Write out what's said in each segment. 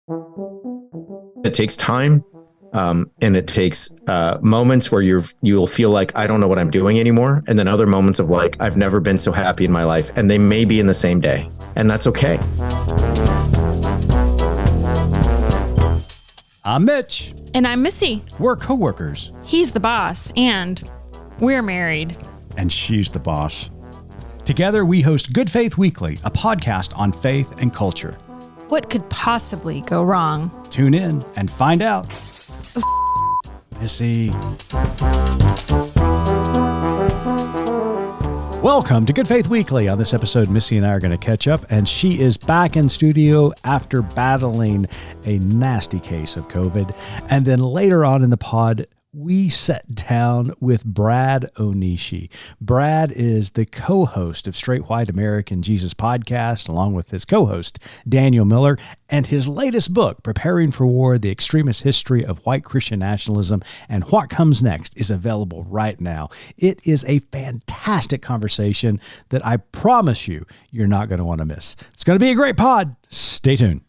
It takes time. And it takes moments where you'll feel like I don't know what I'm doing anymore, and then other moments of like I've never been so happy in my life, and they may be in the same day, and that's okay. I'm Mitch. And I'm Missy. We're coworkers. He's the boss, and we're married. And she's the boss. Together, we host Good Faith Weekly, a podcast on faith and culture. What could possibly go wrong? Tune in and find out. Missy. Welcome to Good Faith Weekly. On this episode, Missy and I are going to catch up, and she is back in studio after battling a nasty case of COVID. And then later on in the pod, we sat down with Brad Onishi. Brad is the co-host of Straight White American Jesus podcast, along with his co-host, Daniel Miller, and his latest book, Preparing for War, The Extremist History of White Christian Nationalism and What Comes Next, is available right now. It is a fantastic conversation that I promise you're not going to want to miss. It's going to be a great pod. Stay tuned.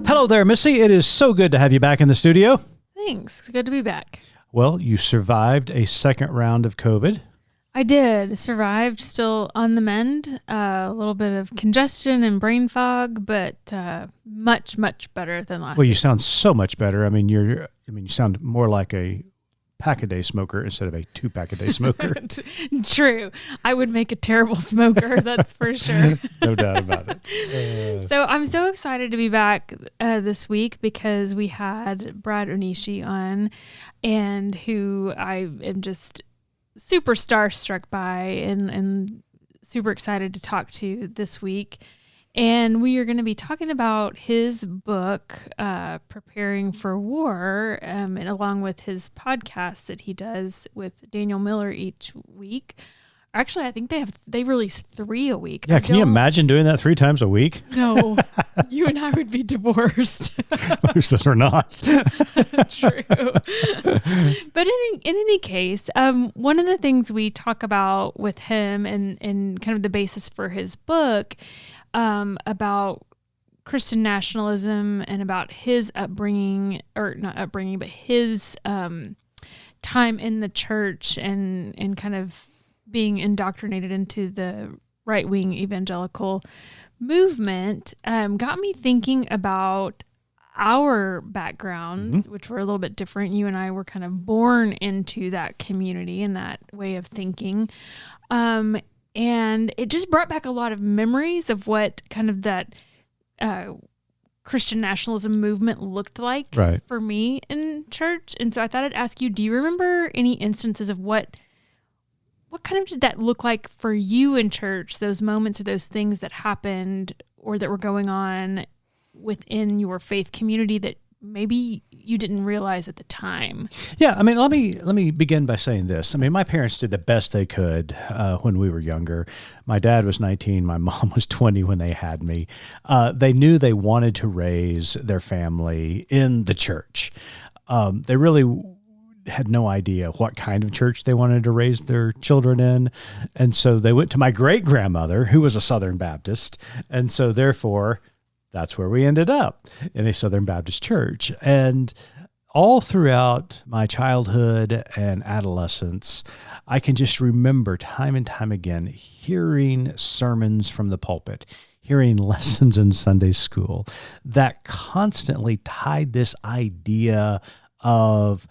Hello there, Missy. It is so good to have you back in the studio. Thanks. It's good to be back. Well, you survived a second round of COVID. I did. Survived. Still on the mend. A little bit of congestion and brain fog, but much, much better than last Well, you week. sound so much better. You sound more like a pack-a-day smoker instead of a 2-pack-a-day smoker. True. I would make a terrible smoker, that's for sure. No doubt about it. So I'm so excited to be back this week because we had Brad Onishi on, and who I am just super starstruck by and super excited to talk to this week. And we are going to be talking about his book, Preparing for War, and along with his podcast that he does with Daniel Miller each week. Actually, I think they release 3 a week. Yeah, can you imagine doing that 3 times a week? No, you and I would be divorced. Who says we're not? True. But in any case, one of the things we talk about with him and kind of the basis for his book about Christian nationalism and about his upbringing, or not upbringing, but his time in the church and kind of being indoctrinated into the right-wing evangelical movement, got me thinking about our backgrounds, which were a little bit different. You and I were kind of born into that community and that way of thinking. And it just brought back a lot of memories of what kind of that Christian nationalism movement looked like for me in church. And so I thought I'd ask you, do you remember any instances of what kind of did that look like for you in church, those moments or those things that happened or that were going on within your faith community that maybe you didn't realize at the time? Yeah, let me begin by saying this. My parents did the best they could when we were younger. My dad was 19, my mom was 20 when they had me. They knew they wanted to raise their family in the church. They really had no idea what kind of church they wanted to raise their children in. And so they went to my great-grandmother, who was a Southern Baptist. And so therefore, that's where we ended up, in a Southern Baptist church. And all throughout my childhood and adolescence, I can just remember time and time again hearing sermons from the pulpit, hearing lessons in Sunday school that constantly tied this idea of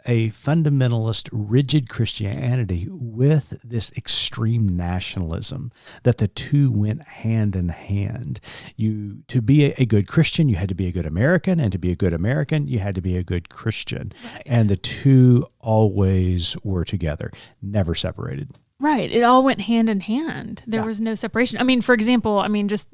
a fundamentalist, rigid Christianity with this extreme nationalism, that the two went hand in hand. To be a good Christian, you had to be a good American, and to be a good American, you had to be a good Christian. Right. And the two always were together, never separated. Right. It all went hand in hand. There was no separation. For example, just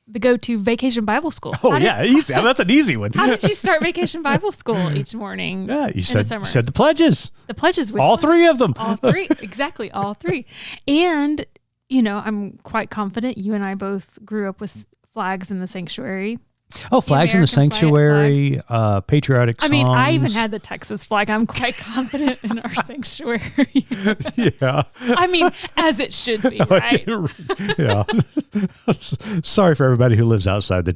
the go-to Vacation Bible School. Easy. That's an easy one. How did you start Vacation Bible School each morning? Yeah, you said the pledges. The pledges. All 3 of them. All 3. Exactly. All 3. And, I'm quite confident you and I both grew up with flags in the sanctuary. Oh, Flags in the American Sanctuary, patriotic songs. I mean, I even had the Texas flag. I'm quite confident in our sanctuary. Yeah. I mean, as it should be, right? Yeah. Sorry for everybody who lives outside of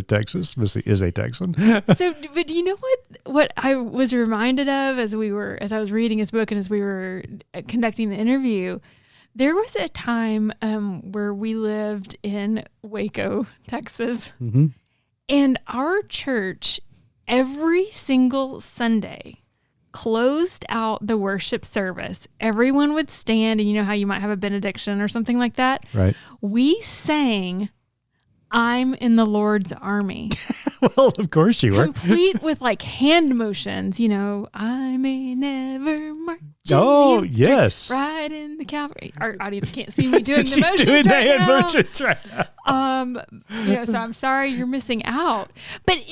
Texas. Missy is a Texan. So, but do you know what I was reminded of as I was reading his book and as we were conducting the interview? There was a time where we lived in Waco, Texas, and our church every single Sunday closed out the worship service. Everyone would stand, and you know how you might have a benediction or something like that? Right. We sang I'm in the Lord's army. Well, of course you were. Complete with like hand motions, I may never march. Oh, yes. Right in the Calvary. Our audience can't see me doing the She's motions doing right the hand now. motions right now. So I'm sorry you're missing out. But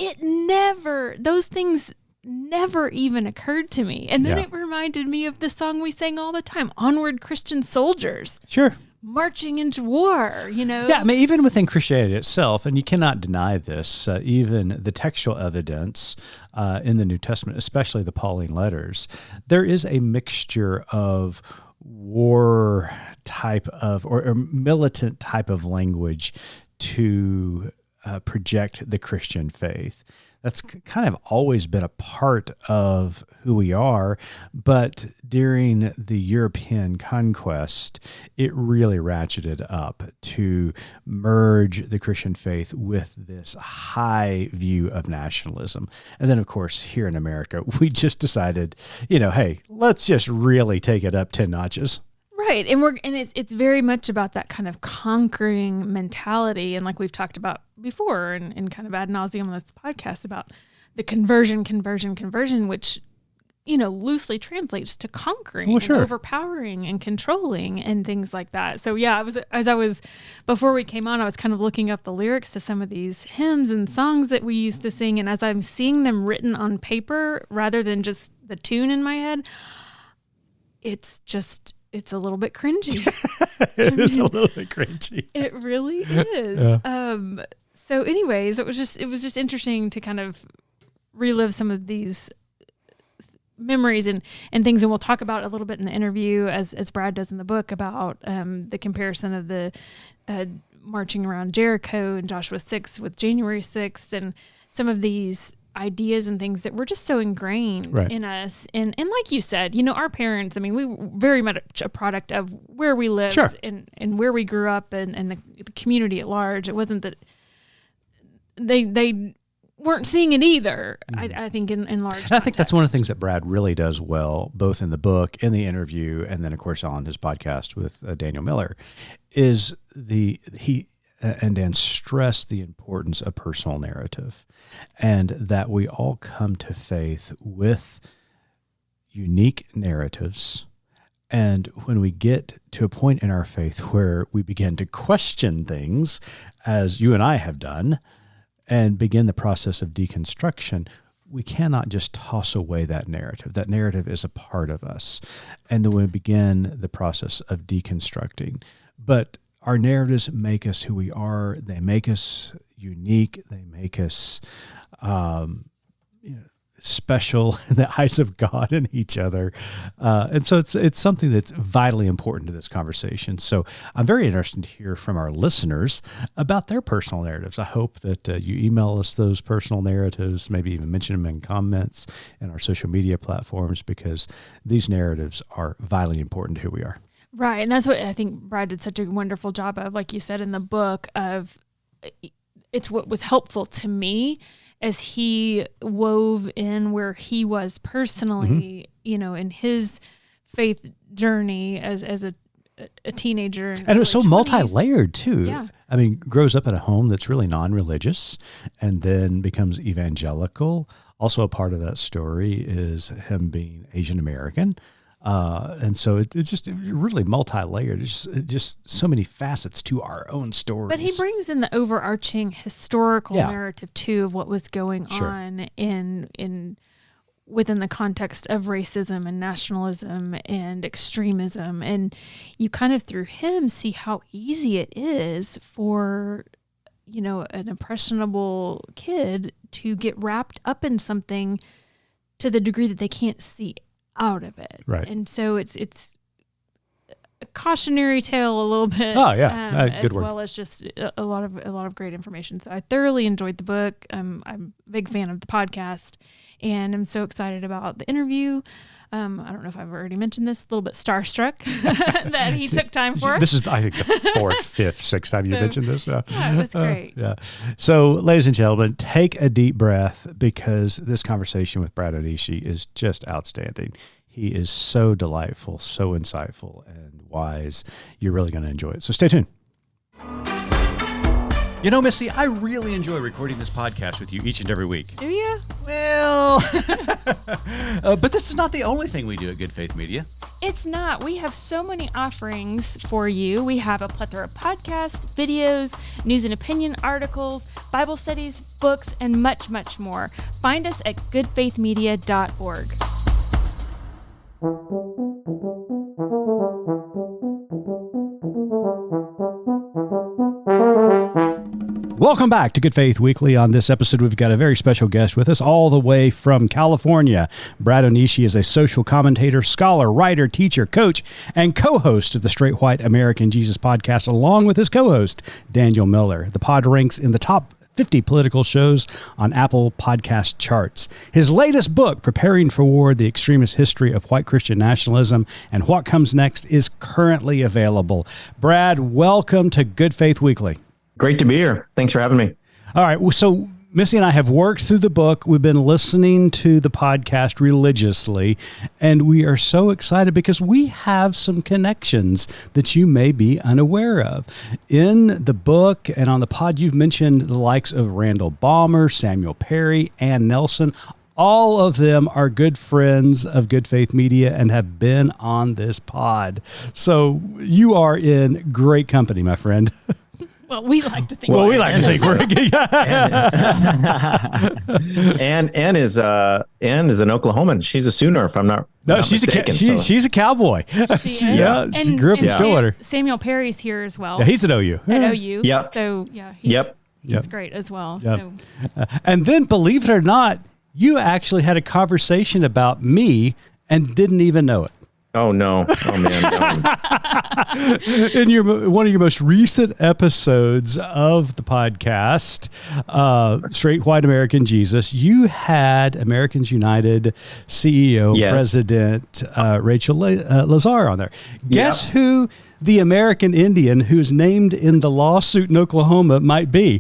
those things never even occurred to me. And then it reminded me of the song we sang all the time, Onward Christian Soldiers. Sure. Marching into war, Yeah, I mean, even within Christianity itself, and you cannot deny this, even the textual evidence in the New Testament, especially the Pauline letters, there is a mixture of war type of or militant type of language to project the Christian faith. That's kind of always been a part of who we are, but during the European conquest, it really ratcheted up to merge the Christian faith with this high view of nationalism. And then, of course, here in America, we just decided, hey, let's just really take it up 10 notches. Right. And it's very much about that kind of conquering mentality. And like we've talked about before and kind of ad nauseum on this podcast about the conversion, which, loosely translates to conquering and overpowering and controlling and things like that. So yeah, before we came on, I was kind of looking up the lyrics to some of these hymns and songs that we used to sing. And as I'm seeing them written on paper rather than just the tune in my head, it's a little bit cringy. It is a little bit cringy. It really is. Yeah. So anyways, it was just interesting to kind of relive some of these memories and things. And we'll talk about a little bit in the interview as Brad does in the book about the comparison of the marching around Jericho and Joshua 6 with January 6th and some of these ideas and things that were just so ingrained in us. And like you said, our parents, I mean, we were very much a product of where we lived and where we grew up and the community at large. It wasn't that they weren't seeing it either, I think, in large context. I think that's one of the things that Brad really does well, both in the book, in the interview, and then, of course, on his podcast with Daniel Miller, is and Dan stressed the importance of personal narrative and that we all come to faith with unique narratives. And when we get to a point in our faith where we begin to question things, as you and I have done, and begin the process of deconstruction, we cannot just toss away that narrative. That narrative is a part of us. And then we begin the process of deconstructing. But our narratives make us who we are. They make us unique. They make us special in the eyes of God and each other. And so it's something that's vitally important to this conversation. So I'm very interested to hear from our listeners about their personal narratives. I hope that you email us those personal narratives, maybe even mention them in comments in our social media platforms, because these narratives are vitally important to who we are. Right. And that's what I think Brad did such a wonderful job of, like you said in the book, of it's what was helpful to me as he wove in where he was personally, in his faith journey as a teenager. And it was so 20s. Multi-layered too. Yeah. I mean, grows up in a home that's really non-religious and then becomes evangelical. Also a part of that story is him being Asian American. And so it's just really multi-layered. It's just so many facets to our own stories. But he brings in the overarching historical narrative too of what was going on in within the context of racism and nationalism and extremism. And you kind of through him see how easy it is for an impressionable kid to get wrapped up in something to the degree that they can't see out of it. Right. And so it's a cautionary tale a little bit. Oh yeah, good as word. well as just a lot of great information. So I thoroughly enjoyed the book. I'm a big fan of the podcast, and I'm so excited about the interview. I don't know if I've already mentioned this, a little bit starstruck that he took time for us. This is, I think, the fourth, fifth, sixth time you mentioned this. Yeah, it was great. Yeah. So, ladies and gentlemen, take a deep breath, because this conversation with Brad Onishi is just outstanding. He is so delightful, so insightful and wise. You're really going to enjoy it. So stay tuned. You know, Missy, I really enjoy recording this podcast with you each and every week. Do you? Well, but this is not the only thing we do at Good Faith Media. It's not. We have so many offerings for you. We have a plethora of podcasts, videos, news and opinion articles, Bible studies, books, and much, much more. Find us at goodfaithmedia.org. Welcome back to Good Faith Weekly. On this episode, we've got a very special guest with us all the way from California. Brad Onishi is a social commentator, scholar, writer, teacher, coach, and co-host of the Straight White American Jesus podcast, along with his co-host, Daniel Miller. The pod ranks in the top 50 political shows on Apple podcast charts. His latest book, Preparing for War, The Extremist History of White Christian Nationalism and What Comes Next, is currently available. Brad, welcome to Good Faith Weekly. Great to be here. Thanks for having me. All right. Well, so Missy and I have worked through the book. We've been listening to the podcast religiously, and we are so excited because we have some connections that you may be unaware of. In the book and on the pod, you've mentioned the likes of Randall Balmer, Samuel Perry, Ann Nelson. All of them are good friends of Good Faith Media and have been on this pod. So you are in great company, my friend. Well, we like to think. Well, we like to think we're good. Ann is an Oklahoman. She's a Sooner, if I'm not. No, she's mistaken, she's a cowboy. Yeah, she grew up in Stillwater. Samuel Perry's here as well. Yeah, he's at OU. At OU. Yep. So yeah, he's great as well. Yep. So. And then, believe it or not, you actually had a conversation about me and didn't even know it. Oh no! Oh man! In one of your most recent episodes of the podcast, Straight White American Jesus, you had Americans United CEO President Rachel Lazar on there. Guess who the American Indian who's named in the lawsuit in Oklahoma might be?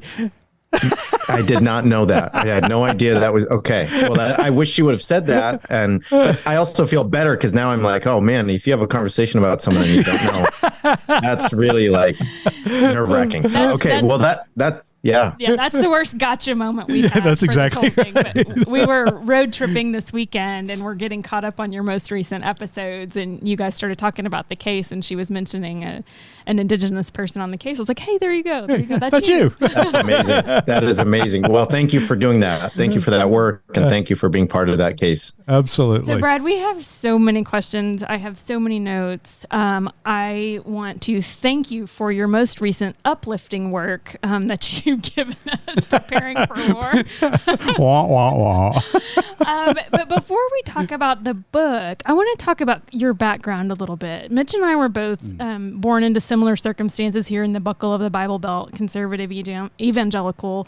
I did not know that. I had no idea that was okay. Well, I wish she would have said that. And I also feel better because now I'm like, oh man, if you have a conversation about someone and you don't know, that's really like nerve wracking. So, that's Yeah, that's the worst gotcha moment we've had. That's exactly this whole thing. But we were road tripping this weekend and we're getting caught up on your most recent episodes. And you guys started talking about the case and she was mentioning an indigenous person on the case. I was like, hey, there you go. There you go. That's you. That's amazing. That is amazing. Well, thank you for doing that. Thank you for that work. And thank you for being part of that case. Absolutely. So, Brad, we have so many questions. I have so many notes. I want to thank you for your most recent uplifting work that you've given us preparing for war. Wah, wah, wah. But before we talk about the book, I want to talk about your background a little bit. Mitch and I were both born into similar circumstances here in the buckle of the Bible Belt, conservative evangelical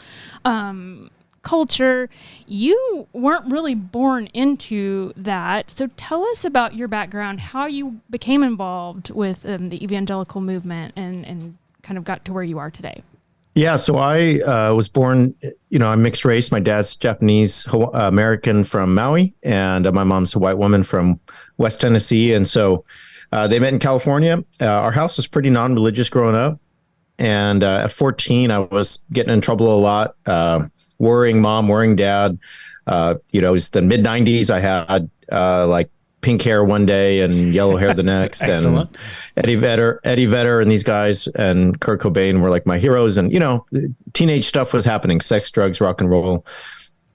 culture. You weren't really born into that. So tell us about your background, how you became involved with the evangelical movement and kind of got to where you are today. Yeah, so I was born, I'm mixed race. My dad's Japanese American from Maui, and my mom's a white woman from West Tennessee. And so they met in California. Our house was pretty non-religious growing up. And at 14, I was getting in trouble a lot, worrying mom, worrying dad. It was the mid 90s. I had like pink hair one day and yellow hair the next. Excellent. And Eddie Vedder and these guys and Kurt Cobain were like my heroes. And, teenage stuff was happening, sex, drugs, rock and roll.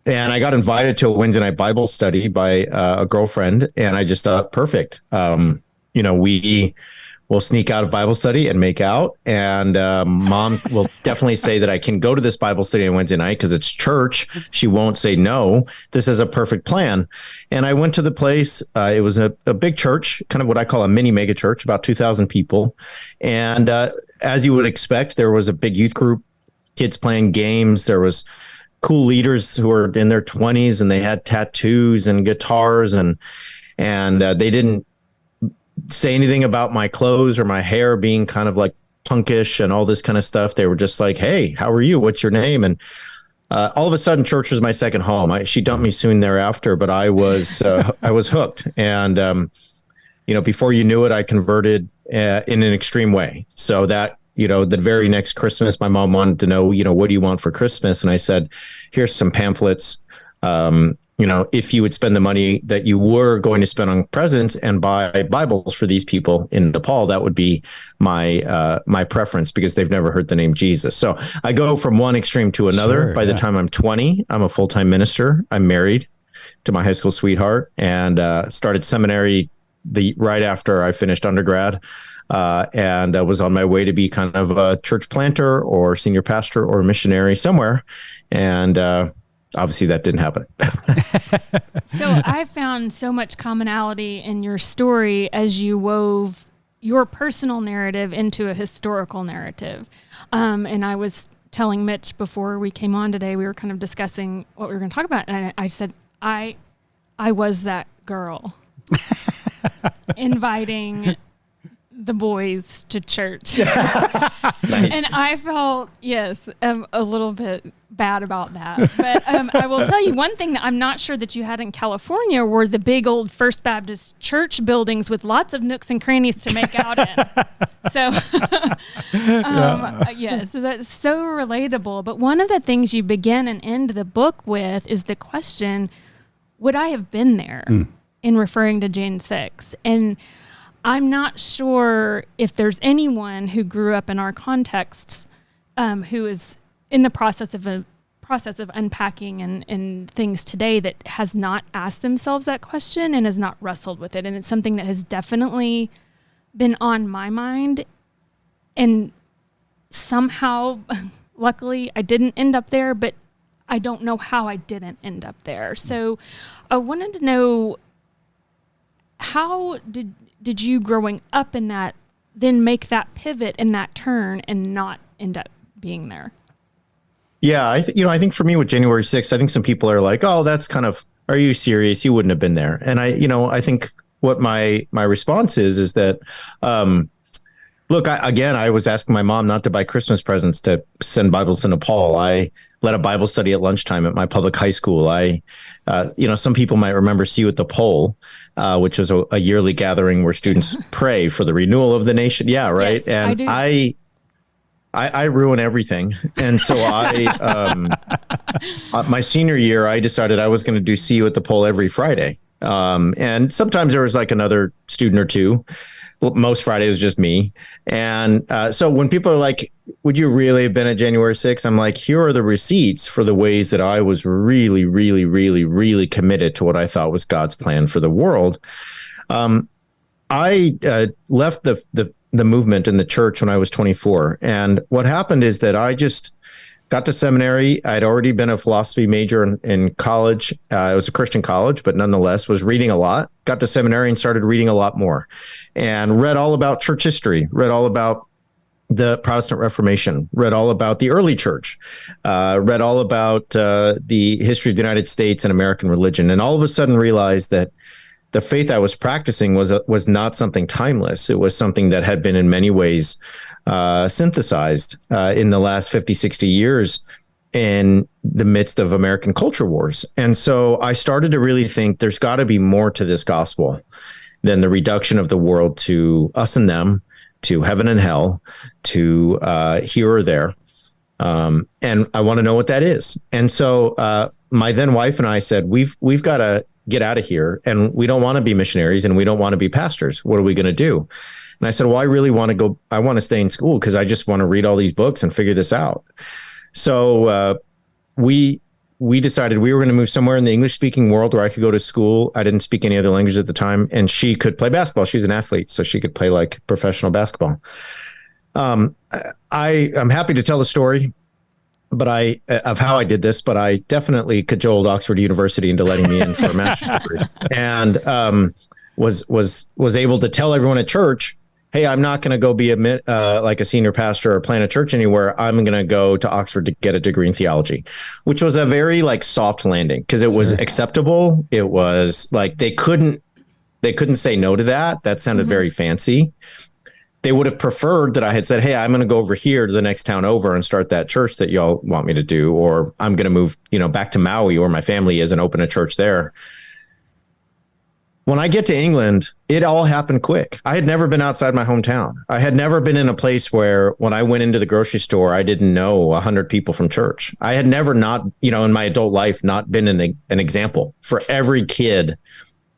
And I got invited to a Wednesday night Bible study by a girlfriend. And I just thought, perfect. we'll sneak out of Bible study and make out. And mom will definitely say that I can go to this Bible study on Wednesday night because it's church. She won't say no. This is a perfect plan. And I went to the place. It was a big church, kind of what I call a mini mega church, about 2,000 people. And as you would expect, there was a big youth group, kids playing games. There was cool leaders who were in their 20s and they had tattoos and guitars, and they didn't say anything about my clothes or my hair being kind of like punkish and all this kind of stuff. They were just like, "Hey, how are you? What's your name?" And all of a sudden, church was my second home. She dumped me soon thereafter, but I was hooked. And before you knew it, I converted in an extreme way. So that, the very next Christmas, my mom wanted to know, what do you want for Christmas? And I said, here's some pamphlets. If you would spend the money that you were going to spend on presents and buy Bibles for these people in Nepal, that would be my preference, because they've never heard the name Jesus. So I go from one extreme to another. Sure, By the time I'm 20, I'm a full-time minister. I'm married to my high school sweetheart, and started seminary right after I finished undergrad. And I was on my way to be kind of a church planter or senior pastor or missionary somewhere. And obviously that didn't happen. So I found so much commonality in your story as you wove your personal narrative into a historical narrative. And I was telling Mitch before we came on today, we were kind of discussing what we were going to talk about. And I said, I was that girl inviting the boys to church. Nice. And I felt, a little bit bad about that. But I will tell you one thing that I'm not sure that you had in California were the big old First Baptist church buildings with lots of nooks and crannies to make out in. So, so that's so relatable. But one of the things you begin and end the book with is the question, would I have been there, in referring to June 6? And I'm not sure if there's anyone who grew up in our contexts who is in the process of unpacking and things today that has not asked themselves that question and has not wrestled with it. And it's something that has definitely been on my mind. And somehow, luckily, I didn't end up there, but I don't know how I didn't end up there. So I wanted to know, how did you growing up in that then make that pivot and that turn and not end up being there? Yeah, I think for me with January 6th, I think some people are like, "Oh, that's kind of, are you serious? You wouldn't have been there." And I think what my response is that, look, I was asking my mom not to buy Christmas presents to send Bibles to Nepal. I led a Bible study at lunchtime at my public high school. Some people might remember See You at the Pole, which was a yearly gathering where students pray for the renewal of the nation. Yeah, right. Yes, and I ruin everything. And so my senior year, I decided I was going to do See You at the Pole every Friday. And sometimes there was like another student or two. Most Fridays was just me. And so when people are like, "Would you really have been at January 6th?" I'm like, here are the receipts for the ways that I was really, really, really, really committed to what I thought was God's plan for the world. I left the movement in the church when I was 24. And what happened is that I just got to seminary. I'd already been a philosophy major in college. It was a Christian college, but nonetheless was reading a lot. Got to seminary and started reading a lot more, and read all about church history, read all about the Protestant Reformation, read all about the early church, read all about the history of the United States and American religion. And all of a sudden realized that the faith I was practicing was not something timeless. It was something that had been in many ways synthesized in the last 50, 60 years in the midst of American culture wars. And so I started to really think there's got to be more to this gospel than the reduction of the world to us and them, to heaven and hell, to here or there. And I want to know what that is. And so my then wife and I said, we've got to get out of here, and we don't want to be missionaries and we don't want to be pastors. What are we going to do? And I said, well, I really want to go. I want to stay in school because I just want to read all these books and figure this out. So we we decided we were going to move somewhere in the English speaking world where I could go to school. I didn't speak any other language at the time, and she could play basketball. She was an athlete, so she could play like professional basketball. I'm happy to tell the story, but of how I did this, but I definitely cajoled Oxford University into letting me in for a master's degree, and was able to tell everyone at church, hey, I'm not going to go be like a senior pastor or plant a church anywhere. I'm going to go to Oxford to get a degree in theology, which was a very like soft landing because it was acceptable. It was like they couldn't say no to that. That sounded very fancy. They would have preferred that I had said, hey, I'm going to go over here to the next town over and start that church that y'all want me to do, or I'm going to move, back to Maui where my family is and open a church there. When I get to England, it all happened quick. I had never been outside my hometown. I had never been in a place where when I went into the grocery store, I didn't know 100 people from church. I had never not, in my adult life, not been an example for every kid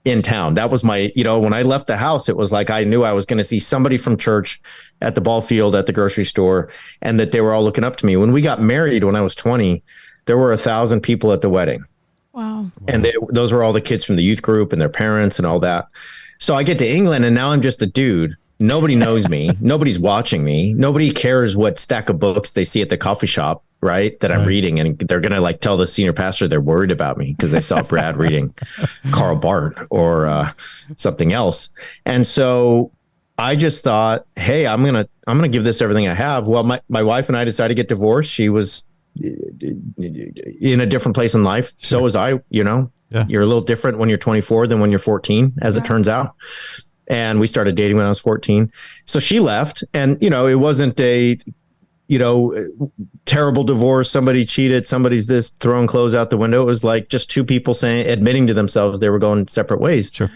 in town. That was my, when I left the house, it was like I knew I was going to see somebody from church at the ball field, at the grocery store, and that they were all looking up to me. When we got married, when I was 20, there were 1,000 people at the wedding. Wow. And those were all the kids from the youth group and their parents and all that. So I get to England and now I'm just a dude. Nobody knows me. Nobody's watching me. Nobody cares what stack of books they see at the coffee shop, right? That I'm reading. And they're going to like tell the senior pastor they're worried about me because they saw Brad reading Karl Barth or something else. And so I just thought, hey, I'm going to give this everything I have. Well, my wife and I decided to get divorced. She was in a different place in life. Sure. So was I, You're a little different when you're 24 than when you're 14, as it turns out. And we started dating when I was 14. So she left and, it wasn't a, terrible divorce. Somebody cheated. Somebody's this throwing clothes out the window. It was like just two people admitting to themselves they were going separate ways. Sure.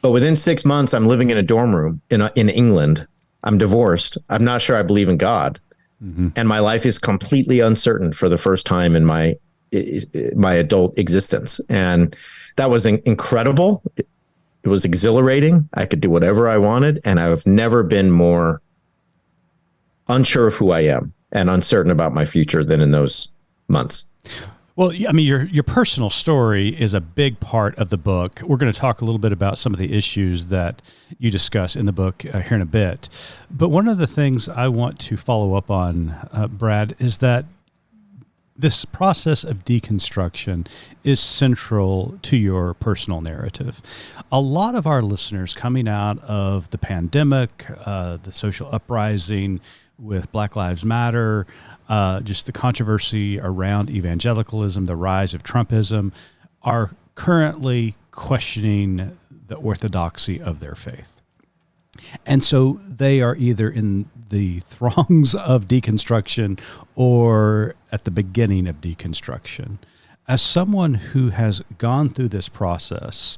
But within 6 months, I'm living in a dorm room in England. I'm divorced. I'm not sure I believe in God. Mm-hmm. And my life is completely uncertain for the first time in my adult existence. And that was incredible. It was exhilarating. I could do whatever I wanted. And I've never been more unsure of who I am and uncertain about my future than in those months. Well, I mean, your personal story is a big part of the book. We're going to talk a little bit about some of the issues that you discuss in the book here in a bit. But one of the things I want to follow up on, Brad, is that this process of deconstruction is central to your personal narrative. A lot of our listeners coming out of the pandemic, the social uprising with Black Lives Matter, just the controversy around evangelicalism, the rise of Trumpism, are currently questioning the orthodoxy of their faith. And so they are either in the throngs of deconstruction or at the beginning of deconstruction. As someone who has gone through this process,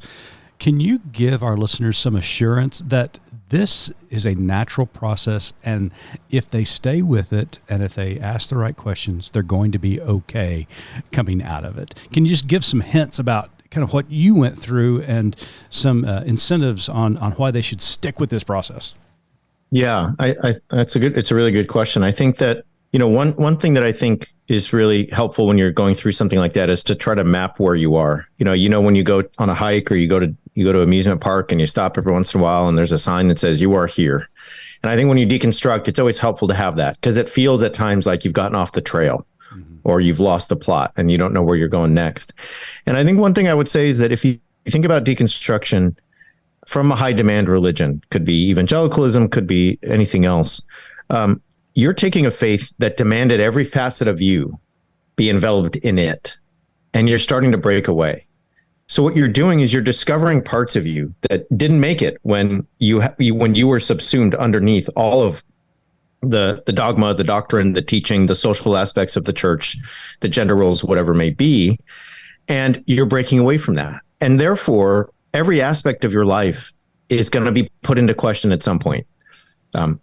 can you give our listeners some assurance that this is a natural process, and if they stay with it and if they ask the right questions, they're going to be okay coming out of it? Can you just give some hints about kind of what you went through and some incentives on why they should stick with this process? Yeah, it's a really good question. I think that, one thing that I think is really helpful when you're going through something like that is to try to map where you are. When you go on a hike or you go to amusement park and you stop every once in a while and there's a sign that says you are here. And I think when you deconstruct, it's always helpful to have that because it feels at times like you've gotten off the trail or you've lost the plot and you don't know where you're going next. And I think one thing I would say is that if you think about deconstruction from a high demand religion, could be evangelicalism, could be anything else. You're taking a faith that demanded every facet of you be enveloped in it, and you're starting to break away. So what you're doing is you're discovering parts of you that didn't make it when you were subsumed underneath all of the dogma, the doctrine, the teaching, the social aspects of the church, the gender roles, whatever may be, and you're breaking away from that. And therefore, every aspect of your life is going to be put into question at some point.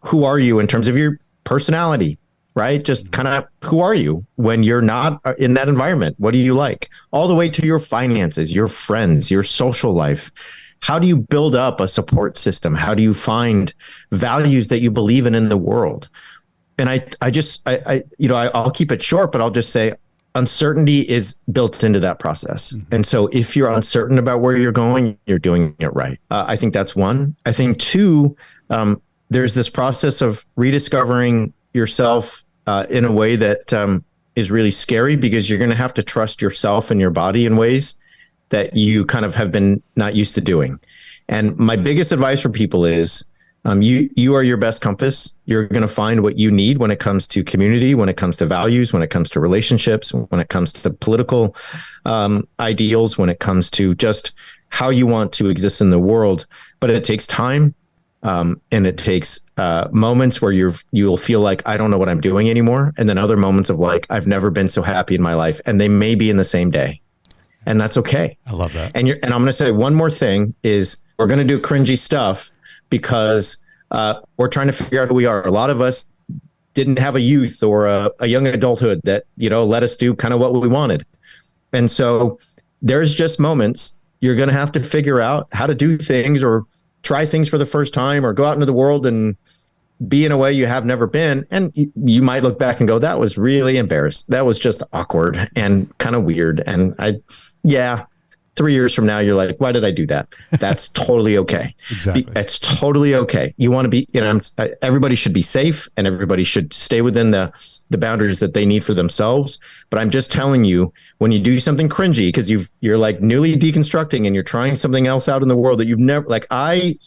Who are you in terms of your personality, right? Just kind of who are you when you're not in that environment? What do you like? All the way to your finances, your friends, your social life. How do you build up a support system? How do you find values that you believe in the world? And I'll keep it short, but I'll just say uncertainty is built into that process. And so if you're uncertain about where you're going, you're doing it right. I think that's one. I think two, there's this process of rediscovering yourself in a way that is really scary, because you're going to have to trust yourself and your body in ways that you kind of have been not used to doing. And my biggest advice for people is you are your best compass. You're going to find what you need when it comes to community, when it comes to values, when it comes to relationships, when it comes to political ideals, when it comes to just how you want to exist in the world. But it takes time. And it takes moments where you'll feel like, I don't know what I'm doing anymore. And then other moments of like, I've never been so happy in my life. And they may be in the same day. And that's okay. I love that. And I'm going to say one more thing is we're going to do cringy stuff because we're trying to figure out who we are. A lot of us didn't have a youth or a young adulthood that, let us do kind of what we wanted. And so there's just moments you're going to have to figure out how to do things or try things for the first time or go out into the world and be in a way you have never been. And you might look back and go, that was really embarrassed. That was just awkward and kind of weird. And 3 years from now, you're like, why did I do that? That's totally okay. Exactly. It's totally okay. You want to be, everybody should be safe and everybody should stay within the boundaries that they need for themselves. But I'm just telling you, when you do something cringy, because you're like newly deconstructing and you're trying something else out in the world that you've never, like I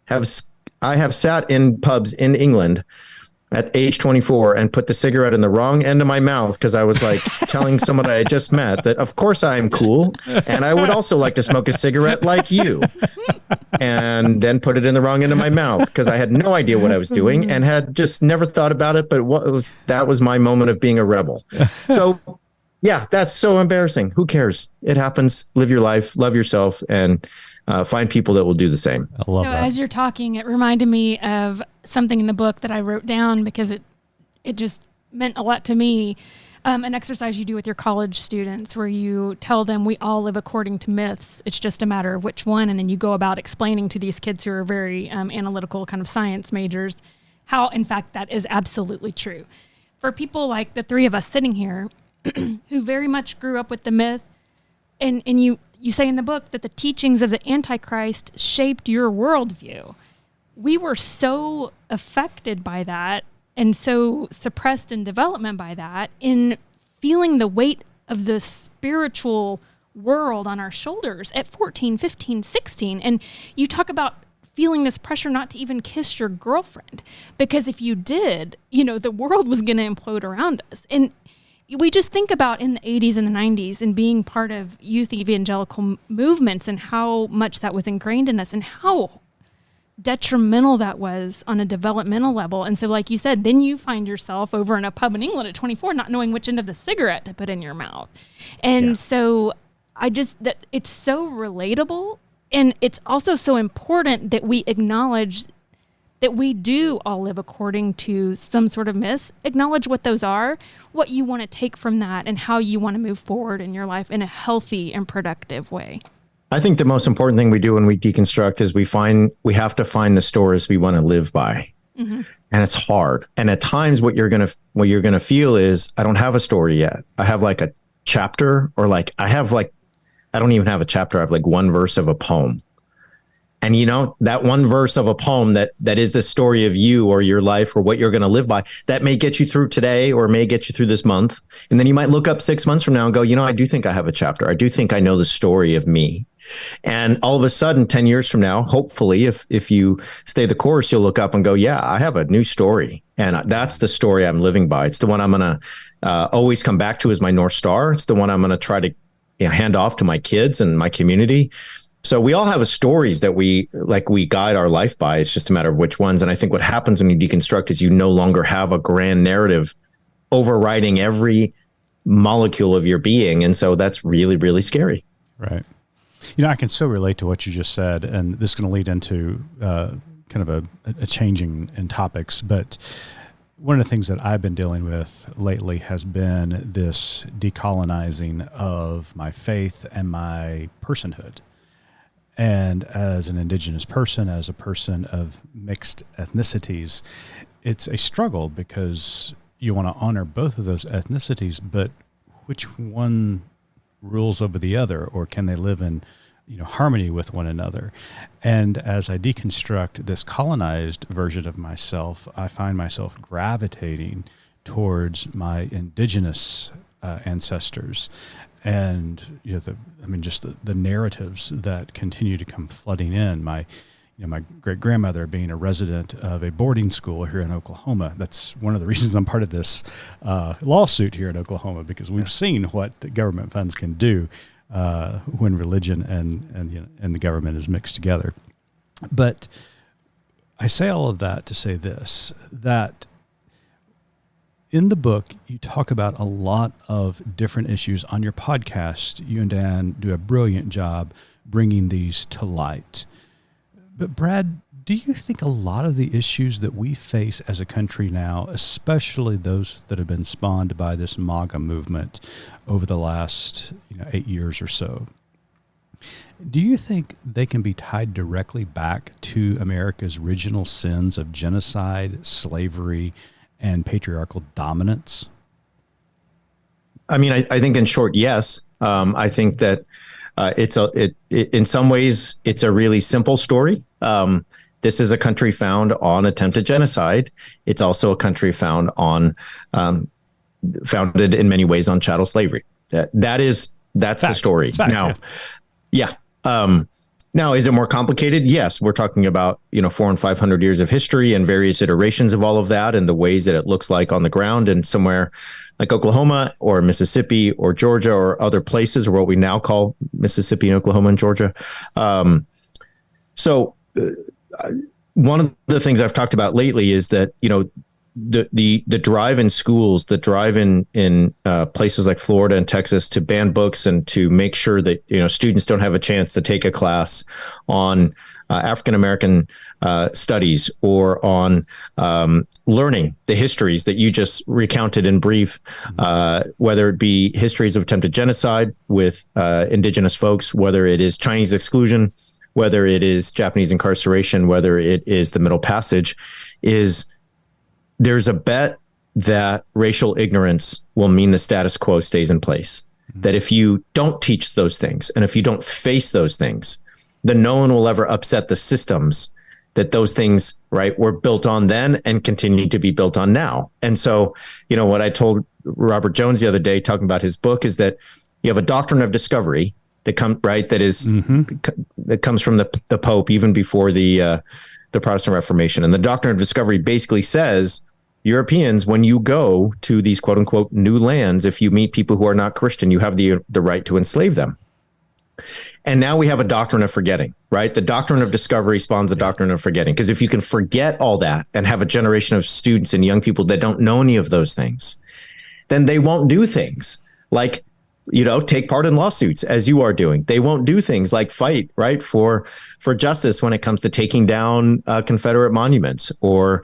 have sat in pubs in England at age 24 and put the cigarette in the wrong end of my mouth because I was like telling someone I had just met that of course I am cool and I would also like to smoke a cigarette like you, and then put it in the wrong end of my mouth because I had no idea what I was doing and had just never thought about it. But that was my moment of being a rebel. So yeah, that's so embarrassing. Who cares? It happens. Live your life, love yourself, and find people that will do the same. I love that. As you're talking, it reminded me of something in the book that I wrote down because it just meant a lot to me. An exercise you do with your college students where you tell them we all live according to myths. It's just a matter of which one. And then you go about explaining to these kids who are very analytical kind of science majors how, in fact, that is absolutely true. For people like the three of us sitting here who very much grew up with the myth, and you say in the book that the teachings of the Antichrist shaped your worldview. We were so affected by that and so suppressed in development by that, in feeling the weight of the spiritual world on our shoulders at 14, 15, 16. And you talk about feeling this pressure not to even kiss your girlfriend, because if you did, the world was going to implode around us. And we just think about in the 80s and the 90s and being part of youth evangelical movements and how much that was ingrained in us and how detrimental that was on a developmental level. And so, like you said, then you find yourself over in a pub in England at 24 not knowing which end of the cigarette to put in your mouth. And so that it's so relatable, and it's also so important that we acknowledge that we do all live according to some sort of myths. Acknowledge what those are, what you want to take from that, and how you want to move forward in your life in a healthy and productive way. I think the most important thing we do when we deconstruct is we have to find the stories we want to live by. Mm-hmm. And it's hard. And at times what you're going to feel is, I don't have a story yet. I have like a chapter, or like I don't even have a chapter. I have like one verse of a poem. And that one verse of a poem that is the story of you or your life or what you're going to live by, that may get you through today or may get you through this month. And then you might look up 6 months from now and go, I do think I have a chapter. I do think I know the story of me. And all of a sudden, 10 years from now, hopefully, if you stay the course, you'll look up and go, yeah, I have a new story. And that's the story I'm living by. It's the one I'm going to always come back to as my North Star. It's the one I'm going to try to hand off to my kids and my community. So we all have stories that we guide our life by. It's just a matter of which ones. And I think what happens when you deconstruct is you no longer have a grand narrative overriding every molecule of your being. And so that's really, really scary. Right. I can so relate to what you just said, and this is going to lead into kind of a changing in topics. But one of the things that I've been dealing with lately has been this decolonizing of my faith and my personhood. And as an Indigenous person, as a person of mixed ethnicities, it's a struggle because you want to honor both of those ethnicities, but which one rules over the other, or can they live in harmony with one another? And as I deconstruct this colonized version of myself, I find myself gravitating towards my indigenous ancestors, and just the narratives that continue to come flooding in. My great grandmother being a resident of a boarding school here in Oklahoma. That's one of the reasons I'm part of this lawsuit here in Oklahoma, because we've seen what government funds can do when religion and the government is mixed together. But I say all of that to say this, that in the book, you talk about a lot of different issues. On your podcast, you and Dan do a brilliant job bringing these to light. But Brad, do you think a lot of the issues that we face as a country now, especially those that have been spawned by this MAGA movement over the last 8 years or so, do you think they can be tied directly back to America's original sins of genocide, slavery, and patriarchal dominance? I mean, I think in short, yes. I think that in some ways, it's a really simple story. This is a country found on attempted genocide. It's also a country founded in many ways on chattel slavery. That's fact. The story. Fact, now, yeah. Now, is it more complicated? Yes. We're talking about 400 and 500 years of history and various iterations of all of that, and the ways that it looks like on the ground and somewhere like Oklahoma or Mississippi or Georgia or other places, or what we now call Mississippi and Oklahoma and Georgia. So one of the things I've talked about lately is that, the drive in schools, the drive in places like Florida and Texas to ban books and to make sure that, students don't have a chance to take a class on African-American studies or on learning the histories that you just recounted in brief, whether it be histories of attempted genocide with indigenous folks, whether it is Chinese exclusion, whether it is Japanese incarceration, whether it is the Middle Passage, there's a bet that racial ignorance will mean the status quo stays in place. Mm-hmm. That if you don't teach those things, and if you don't face those things, then no one will ever upset the systems that those things, right, were built on then and continue to be built on now. And so, what I told Robert Jones the other day, talking about his book, is that you have a doctrine of discovery that that comes from the Pope even before the Protestant Reformation. And the doctrine of discovery basically says Europeans, when you go to these quote unquote new lands, if you meet people who are not Christian, you have the right to enslave them. And now we have a doctrine of forgetting, right? The doctrine of discovery spawns the doctrine of forgetting. Because if you can forget all that and have a generation of students and young people that don't know any of those things, then they won't do things like, take part in lawsuits as you are doing. They won't do things like fight, right, for justice when it comes to taking down Confederate monuments or,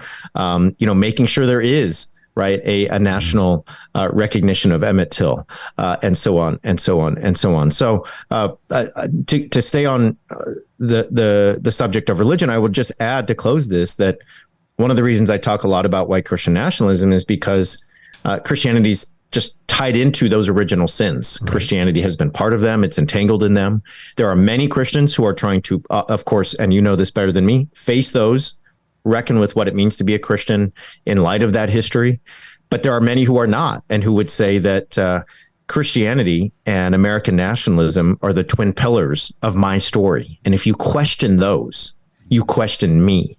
making sure there is, right, a national recognition of Emmett Till, and so on and so on and so on. So to stay on the subject of religion, I would just add to close this that one of the reasons I talk a lot about white Christian nationalism is because Christianity's just tied into those original sins. Right. Christianity has been part of them. It's entangled in them. There are many Christians who are trying to, of course, and you know this better than me, face those, reckon with what it means to be a Christian in light of that history. But there are many who are not, and who would say that Christianity and American nationalism are the twin pillars of my story. And if you question those, you question me.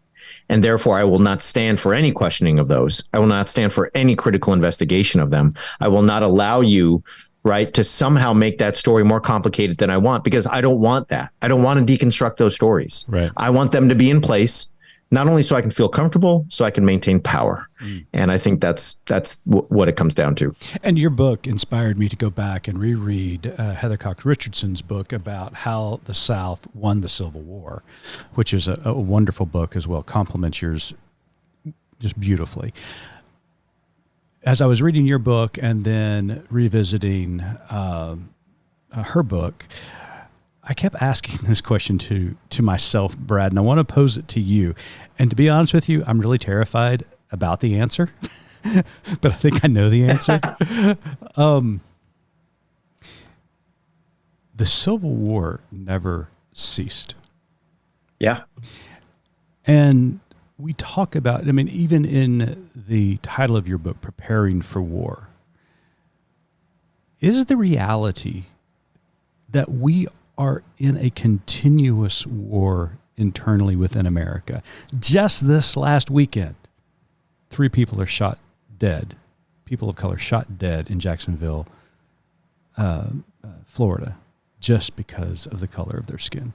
And therefore, I will not stand for any questioning of those. I will not stand for any critical investigation of them. I will not allow you, right, to somehow make that story more complicated than I want, because I don't want that. I don't want to deconstruct those stories. Right. I want them to be in place, not only so I can feel comfortable, so I can maintain power. And I think that's what it comes down to. And your book inspired me to go back and reread Heather Cox Richardson's book about how the South won the Civil War, which is a wonderful book as well. Complements yours just beautifully. As I was reading your book and then revisiting her book, I kept asking this question to myself, Brad, and I want to pose it to you. And to be honest with you, I'm really terrified about the answer, but I think I know the answer. the Civil War never ceased. Yeah. And we talk about, I mean, even in the title of your book, Preparing for War, is the reality that we are in a continuous war internally within America. Just this last weekend, 3 people are shot dead, people of color shot dead in Jacksonville, Florida, just because of the color of their skin.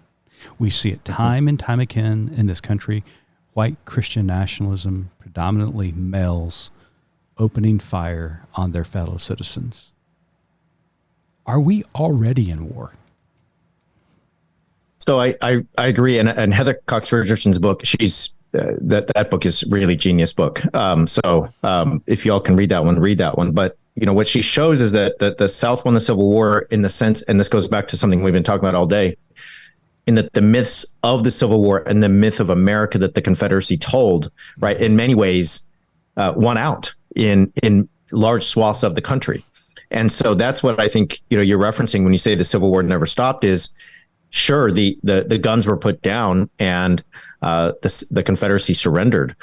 We see it time and time again in this country. White Christian nationalism, predominantly males, opening fire on their fellow citizens. Are we already in war? So I agree. And Heather Cox Richardson's book, she's that book is really genius book. So if y'all can read that one. But what she shows is that the South won the Civil War in the sense, and this goes back to something we've been talking about all day, in that the myths of the Civil War and the myth of America that the Confederacy told, right, in many ways won out in large swaths of the country. And so that's what I think you're referencing when you say the Civil War never stopped is, sure, the guns were put down and the Confederacy surrendered,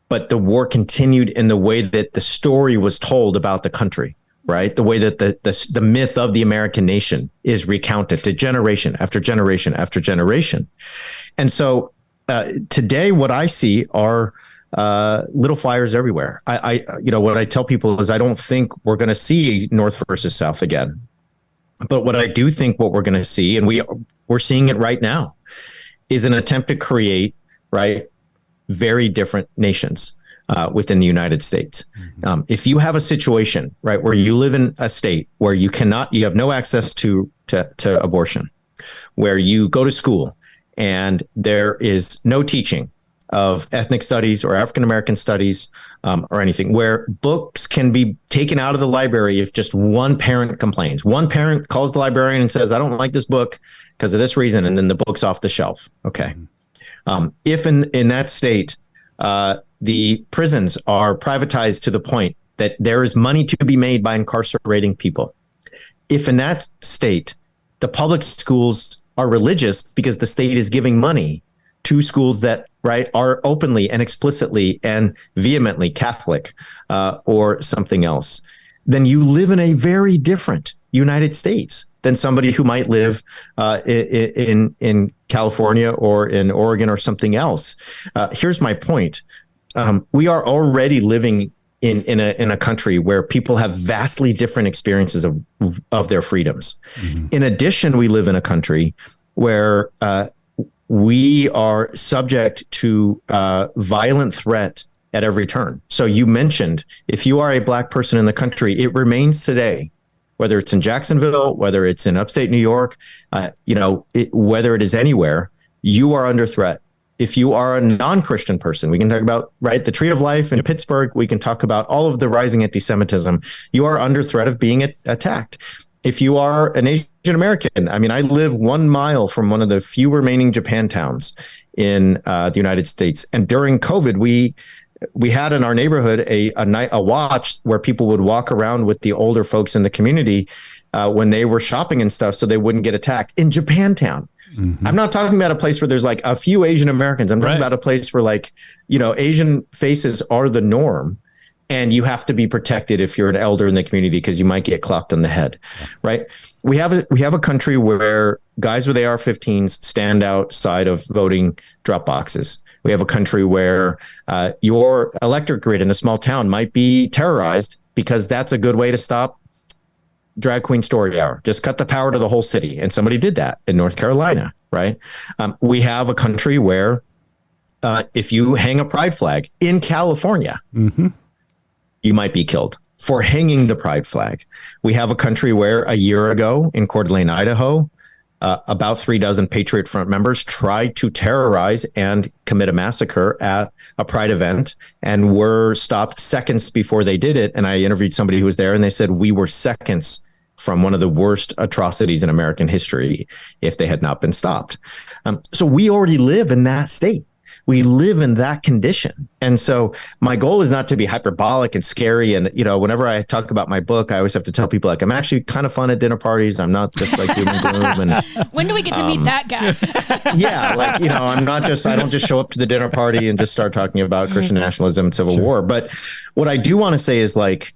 but the war continued in the way that the story was told about the country, right? The way that the myth of the American nation is recounted to generation after generation after generation. And so today what I see are little fires everywhere. What I tell people is I don't think we're going to see North versus South again. But what I do think what we're going to see, and we're seeing it right now, is an attempt to create, right, very different nations within the United States. Mm-hmm. If you have a situation, right, where you live in a state where you have no access to abortion, where you go to school and there is no teaching of ethnic studies or African American studies or anything, where books can be taken out of the library if just one parent complains. One parent calls the librarian and says, I don't like this book because of this reason, and then the book's off the shelf. Okay. If in that state, the prisons are privatized to the point that there is money to be made by incarcerating people. If in that state, the public schools are religious because the state is giving money to schools that, right, are openly and explicitly and vehemently Catholic or something else, then you live in a very different United States than somebody who might live in California or in Oregon or something else. Here's my point. We are already living in a country where people have vastly different experiences of their freedoms. Mm-hmm. In addition, we live in a country where we are subject to violent threat at every turn. So you mentioned, if you are a Black person in the country, it remains today, whether it's in Jacksonville, whether it's in upstate New York, whether it is anywhere, you are under threat. If you are a non-Christian person, we can talk about, right, the Tree of Life in Pittsburgh. We can talk about all of the rising anti-Semitism. You are under threat of being attacked. If you are an Asian American, I mean, I live 1 mile from one of the few remaining Japantowns in the United States. And during COVID, we had in our neighborhood a watch where people would walk around with the older folks in the community when they were shopping and stuff so they wouldn't get attacked in Japantown. Mm-hmm. I'm not talking about a place where there's like a few Asian Americans. I'm talking about a place where Asian faces are the norm. And you have to be protected if you're an elder in the community because you might get clocked on the head, right? We have a country where guys with AR-15s stand outside of voting drop boxes. We have a country where your electric grid in a small town might be terrorized because that's a good way to stop drag queen story hour. Just cut the power to the whole city. And somebody did that in North Carolina, right? We have a country where if you hang a pride flag in California, mm-hmm. you might be killed for hanging the pride flag. We have a country where a year ago in Coeur d'Alene, Idaho, about 36 Patriot Front members tried to terrorize and commit a massacre at a pride event and were stopped seconds before they did it. And I interviewed somebody who was there and they said, we were seconds from one of the worst atrocities in American history if they had not been stopped. So we already live in that state. we live in that condition. And so my goal is not to be hyperbolic and scary. And, whenever I talk about my book, I always have to tell people, like, I'm actually kind of fun at dinner parties. I'm not just like doom and gloom. And when do we get to meet that guy? yeah, like, I don't just show up to the dinner party and just start talking about Christian nationalism and civil war. But what I do want to say is, like,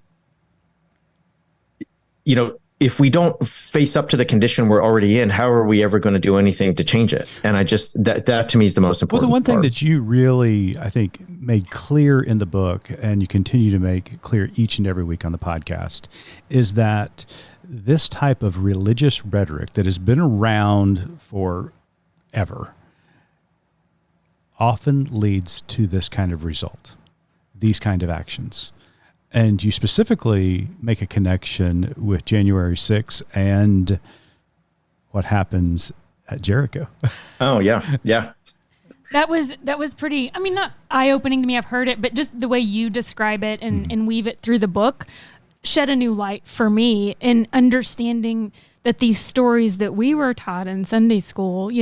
if we don't face up to the condition we're already in, how are we ever going to do anything to change it? And that to me is the most important. Well, the one thing part. that you really, I think, made clear in the book, and you continue to make clear each and every week on the podcast, is that this type of religious rhetoric that has been around forever often leads to this kind of result, these kind of actions. And you specifically make a connection with January 6th and what happens at Jericho. Oh, yeah. Yeah. That was pretty, not eye-opening to me. I've heard it, but just the way you describe it and weave it through the book shed a new light for me in understanding that these stories that we were taught in Sunday school,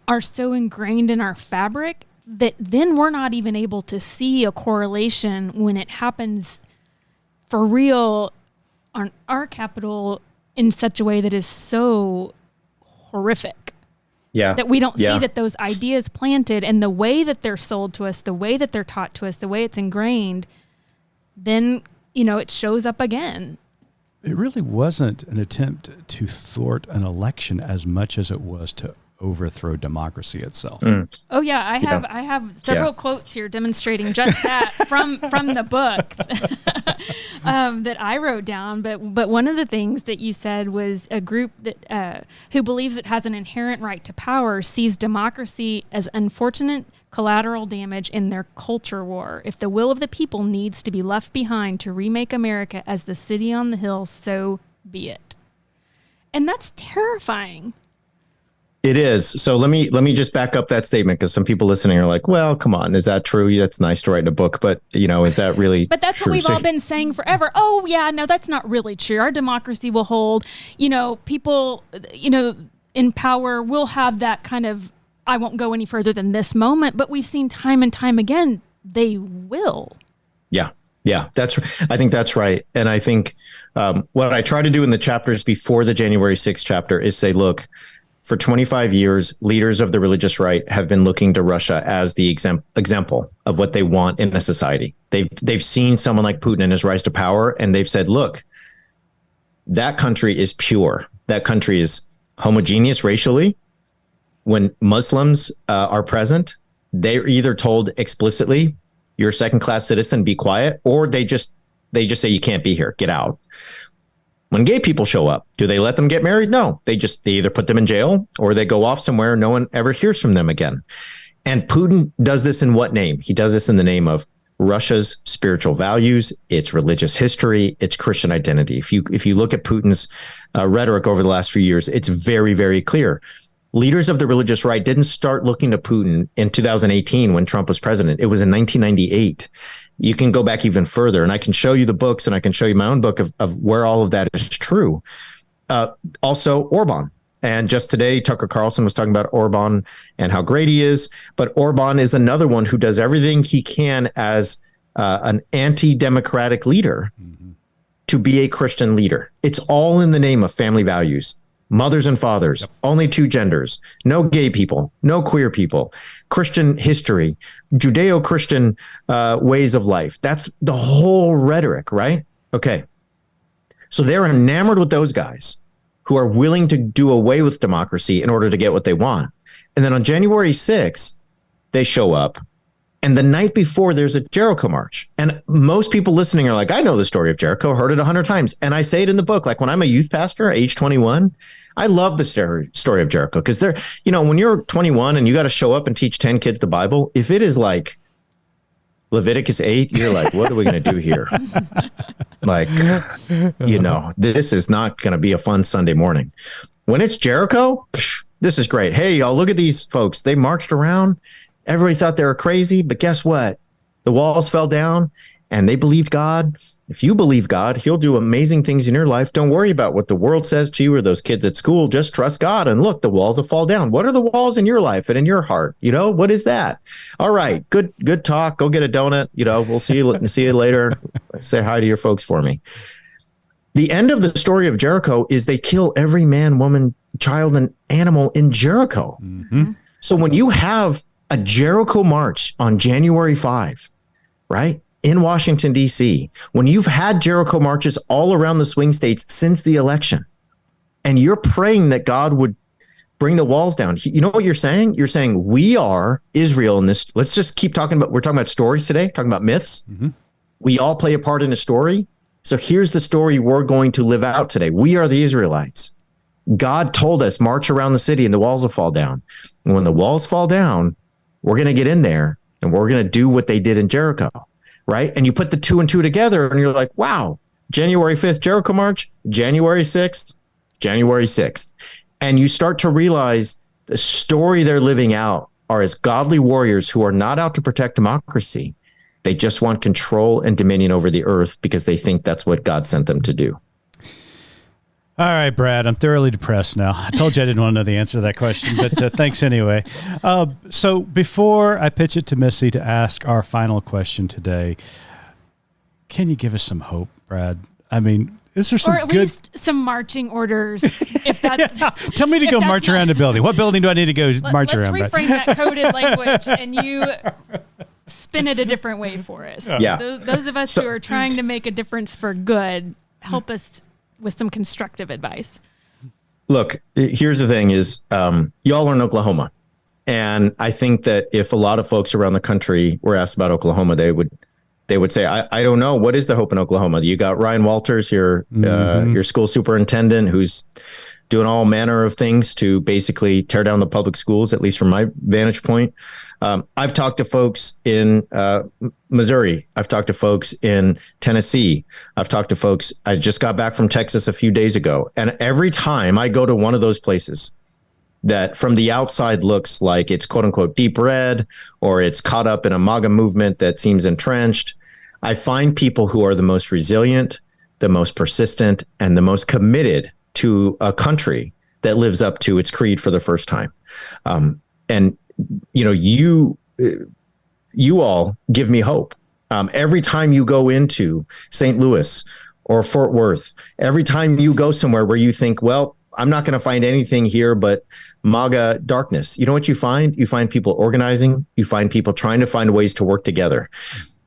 are so ingrained in our fabric that then we're not even able to see a correlation when it happens for real on our capital in such a way that is so horrific. Yeah. That we don't see that those ideas planted and the way that they're sold to us, the way that they're taught to us, the way it's ingrained, then, it shows up again. It really wasn't an attempt to thwart an election as much as it was to overthrow democracy itself. Oh yeah, I have several quotes here demonstrating just that from the book that I wrote down. But one of the things that you said was a group that who believes it has an inherent right to power sees democracy as unfortunate collateral damage in their culture war. If the will of the people needs to be left behind to remake America as the city on the hill, so be it. And that's terrifying. It is. So let me just back up that statement, because some people listening are like, well, come on, is that true? That's nice to write in a book, but is that really But that's true? what we've all been saying forever. Oh yeah, no, that's not really true. Our democracy will hold, people, in power will have that kind of, I won't go any further than this moment, but we've seen time and time again, they will. Yeah. Yeah, I think that's right. And I think what I try to do in the chapters before the January 6th chapter is say, look, for 25 years, leaders of the religious right have been looking to Russia as the example of what they want in a society. They've seen someone like Putin and his rise to power, and they've said, look, that country is pure. That country is homogeneous racially. When Muslims are present, they're either told explicitly, you're a second-class citizen, be quiet, or they just say you can't be here, get out. When gay people show up, do they let them get married? No, they either put them in jail or they go off somewhere. No one ever hears from them again. And Putin does this in what name? He does this in the name of Russia's spiritual values, its religious history, its Christian identity. If you look at Putin's rhetoric over the last few years, it's very, very clear. Leaders of the religious right didn't start looking to Putin in 2018 when Trump was president. It was in 1998. You can go back even further, and I can show you the books, and I can show you my own book of where all of that is true. Also, Orban. And just today, Tucker Carlson was talking about Orban and how great he is. But Orban is another one who does everything he can as an anti-democratic leader to be a Christian leader. It's all in the name of family values. Mothers and fathers, only two genders, no gay people, no queer people, Christian history, Judeo-Christian ways of life. That's the whole rhetoric, right? Okay. So they're enamored with those guys who are willing to do away with democracy in order to get what they want. And then on January 6th, they show up. And the night before, there's a Jericho march. And most people listening are like, I know the story of Jericho, heard it 100 times. And I say it in the book, like when I'm a youth pastor, age 21, I love the story of Jericho, because when you're 21 and you got to show up and teach 10 kids the Bible, if it is like Leviticus 8, you're like, what are we going to do here? Like, this is not going to be a fun Sunday morning. When it's Jericho, this is great. Hey, y'all, look at these folks. They marched around. Everybody thought they were crazy, but guess what? The walls fell down and they believed God. If you believe God, he'll do amazing things in your life. Don't worry about what the world says to you or those kids at school. Just trust God. And look, the walls will fall down. What are the walls in your life and in your heart? What is that? All right. Good talk. Go get a donut. We'll see you later. Say hi to your folks for me. The end of the story of Jericho is they kill every man, woman, child, and animal in Jericho. Mm-hmm. So when you have a Jericho march on January 5, right? In Washington, D.C., when you've had Jericho marches all around the swing states since the election, and you're praying that God would bring the walls down, you know what you're saying? You're saying we are Israel in this. Let's just keep talking about, we're talking about stories today, talking about myths. Mm-hmm. We all play a part in a story. So here's the story we're going to live out today. We are the Israelites. God told us, march around the city and the walls will fall down. And when the walls fall down, we're going to get in there and we're going to do what they did in Jericho. Right. And you put the 2 and 2 together and you're like, wow, January 5th, Jericho March, January 6th, January 6th. And you start to realize the story they're living out are as godly warriors who are not out to protect democracy. They just want control and dominion over the earth because they think that's what God sent them to do. All right, Brad, I'm thoroughly depressed now. I told you I didn't want to know the answer to that question, but thanks anyway. So before I pitch it to Missy to ask our final question today, can you give us some hope, Brad? I mean, is there some or at least some marching orders? If that's Tell me to go march around the building. What building do I need to go march around? Let's reframe that coded language, and you spin it a different way for us. Yeah. Those of us who are trying to make a difference for good, help us with some constructive advice. Look, here's the thing is, y'all are in Oklahoma. And I think that if a lot of folks around the country were asked about Oklahoma, they would say, I don't know. What is the hope in Oklahoma? You got Ryan Walters, your school superintendent, who's doing all manner of things to basically tear down the public schools, at least from my vantage point. I've talked to folks in Missouri. I've talked to folks in Tennessee. I've talked to folks. I just got back from Texas a few days ago. And every time I go to one of those places that from the outside looks like it's quote unquote deep red, or it's caught up in a MAGA movement that seems entrenched, I find people who are the most resilient, the most persistent, and the most committed to a country that lives up to its creed for the first time. And you all give me hope. Every time you go into St. Louis or Fort Worth, every time you go somewhere where you think, well, I'm not going to find anything here but MAGA darkness. You know what you find? You find people organizing. You find people trying to find ways to work together.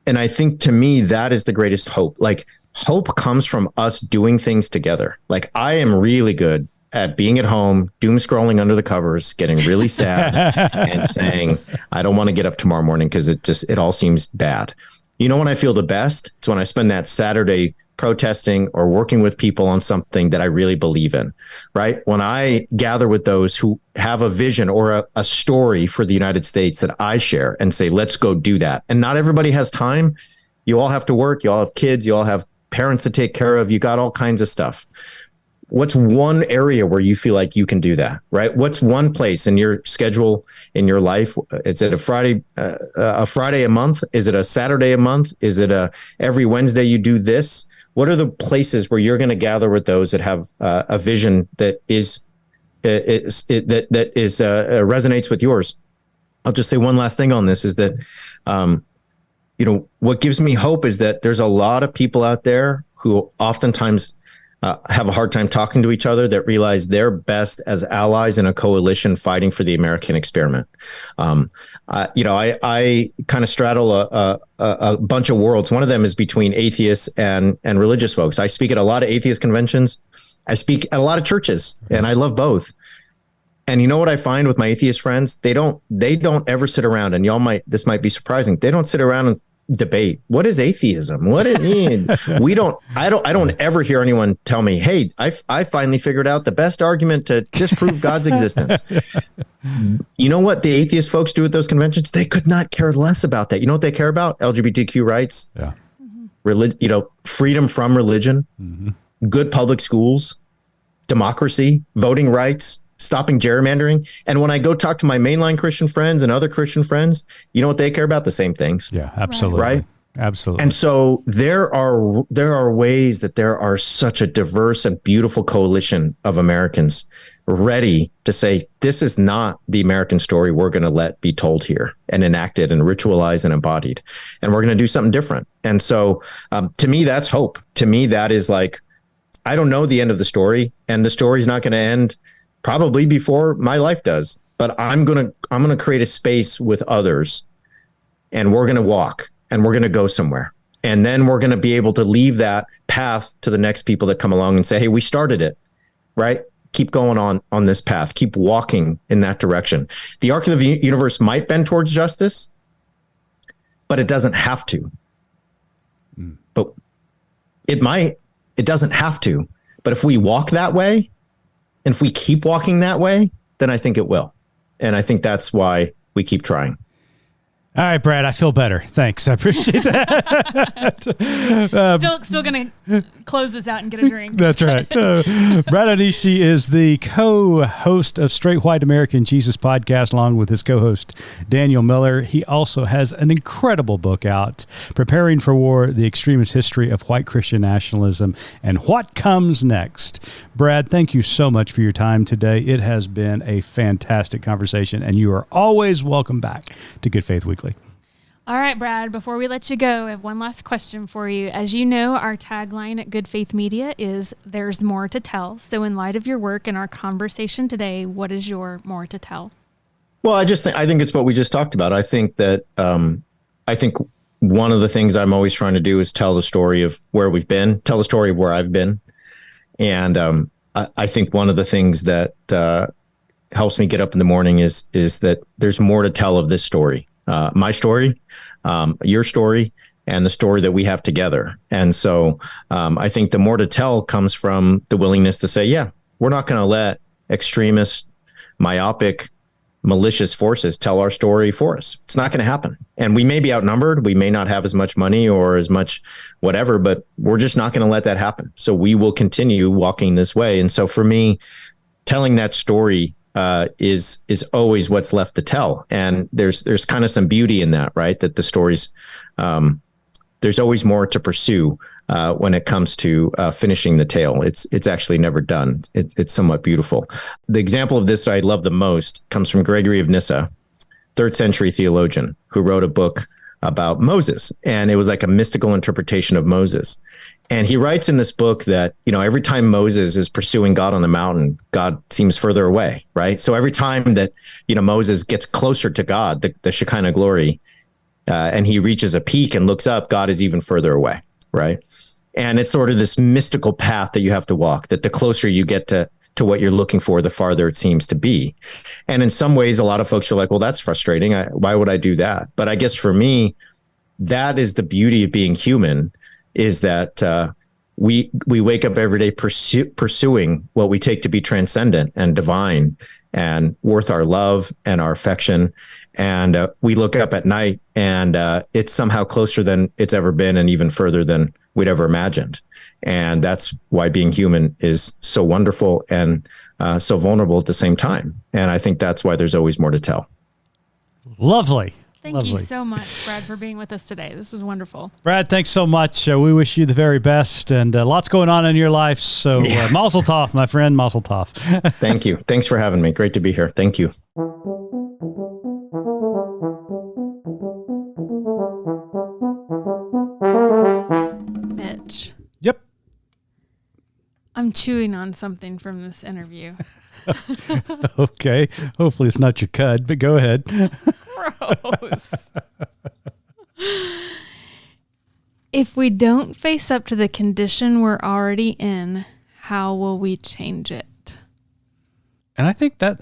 And I think to me, that is the greatest hope. Like, hope comes from us doing things together. Like, I am really good at being at home, doom scrolling under the covers, getting really sad and saying, I don't want to get up tomorrow morning because it all seems bad. You know when I feel the best? It's when I spend that Saturday protesting or working with people on something that I really believe in, right? When I gather with those who have a vision or a story for the United States that I share and say, let's go do that. And not everybody has time. You all have to work. You all have kids. You all have parents to take care of. You got all kinds of stuff. What's one area where you feel like you can do that, right? What's one place in your schedule, in your life? Is it a Friday a month? Is it a Saturday a month? Is it every Wednesday you do this? What are the places where you're going to gather with those that have a vision that resonates with yours? I'll just say one last thing on this is that, what gives me hope is that there's a lot of people out there who oftentimes have a hard time talking to each other, that realize they're best as allies in a coalition fighting for the American experiment. I kind of straddle a bunch of worlds. One of them is between atheists and religious folks. I speak at a lot of atheist conventions. I speak at a lot of churches, and I love both. And you know what I find with my atheist friends? They don't ever sit around, and this might be surprising. They don't sit around and debate. What is atheism? What does it mean? I don't ever hear anyone tell me, hey, I finally figured out the best argument to disprove God's existence. You know what the atheist folks do at those conventions? They could not care less about that. You know what they care about? LGBTQ rights, freedom from religion, good public schools, democracy, voting rights, stopping gerrymandering. And when I go talk to my mainline Christian friends and other Christian friends, you know what they care about? The same things. Yeah, absolutely. Right? Absolutely. And so there are ways that there are such a diverse and beautiful coalition of Americans ready to say, this is not the American story we're going to let be told here and enacted and ritualized and embodied. And we're going to do something different. And so to me, that's hope. To me, that is like, I don't know the end of the story, and the story's not going to end probably before my life does. But I'm going to create a space with others, and we're going to walk, and we're going to go somewhere. And then we're going to be able to leave that path to the next people that come along and say, hey, we started it, right? Keep going on this path. Keep walking in that direction. The arc of the universe might bend towards justice, but it doesn't have to. But it might. It doesn't have to. But if we walk that way, and if we keep walking that way, then I think it will. And I think that's why we keep trying. All right, Brad, I feel better. Thanks. I appreciate that. Still going to close this out and get a drink. That's right. Brad Onishi is the co-host of Straight White American Jesus podcast, along with his co-host, Daniel Miller. He also has an incredible book out, Preparing for War, The Extremist History of White Christian Nationalism and What Comes Next. Brad, thank you so much for your time today. It has been a fantastic conversation, and you are always welcome back to Good Faith Weekly. All right, Brad, before we let you go, I have one last question for you. As you know, our tagline at Good Faith Media is there's more to tell. So in light of your work and our conversation today, what is your more to tell? Well, I think it's what we just talked about. I think that I think one of the things I'm always trying to do is tell the story of where we've been, tell the story of where I've been. And I think one of the things that helps me get up in the morning is that there's more to tell of this story. My story, your story, and the story that we have together. And so I think the more to tell comes from the willingness to say, yeah, we're not going to let extremist, myopic, malicious forces tell our story for us. It's not going to happen. And we may be outnumbered. We may not have as much money or as much whatever, but we're just not going to let that happen. So we will continue walking this way. And so for me, telling that story is always what's left to tell. And there's kind of some beauty in that, right? That the stories, there's always more to pursue when it comes to finishing the tale. It's actually never done. It's somewhat beautiful. The example of this that I love the most comes from Gregory of Nyssa, 3rd century theologian, who wrote a book about Moses. And it was like a mystical interpretation of Moses. And he writes in this book that, every time Moses is pursuing God on the mountain, God seems further away, right? So every time that, Moses gets closer to God, the Shekinah glory, and he reaches a peak and looks up, God is even further away, right? And it's sort of this mystical path that you have to walk, that the closer you get to what you're looking for, the farther it seems to be. And in some ways, a lot of folks are like, well, that's frustrating. Why would I do that? But I guess for me, that is the beauty of being human, is that we wake up every day pursuing what we take to be transcendent and divine and worth our love and our affection. And we look up at night and it's somehow closer than it's ever been and even further than we'd ever imagined. And that's why being human is so wonderful and so vulnerable at the same time. And I think that's why there's always more to tell. Lovely. Thank you so much, Brad, for being with us today. This was wonderful. Brad, thanks so much. We wish you the very best, and lots going on in your life. So mazel tov, my friend, mazel tov. Thank you. Thanks for having me. Great to be here. Thank you. Mitch. Yep. I'm chewing on something from this interview. Okay. Hopefully it's not your cud, but go ahead. Gross. If we don't face up to the condition we're already in, how will we change it? And I think that,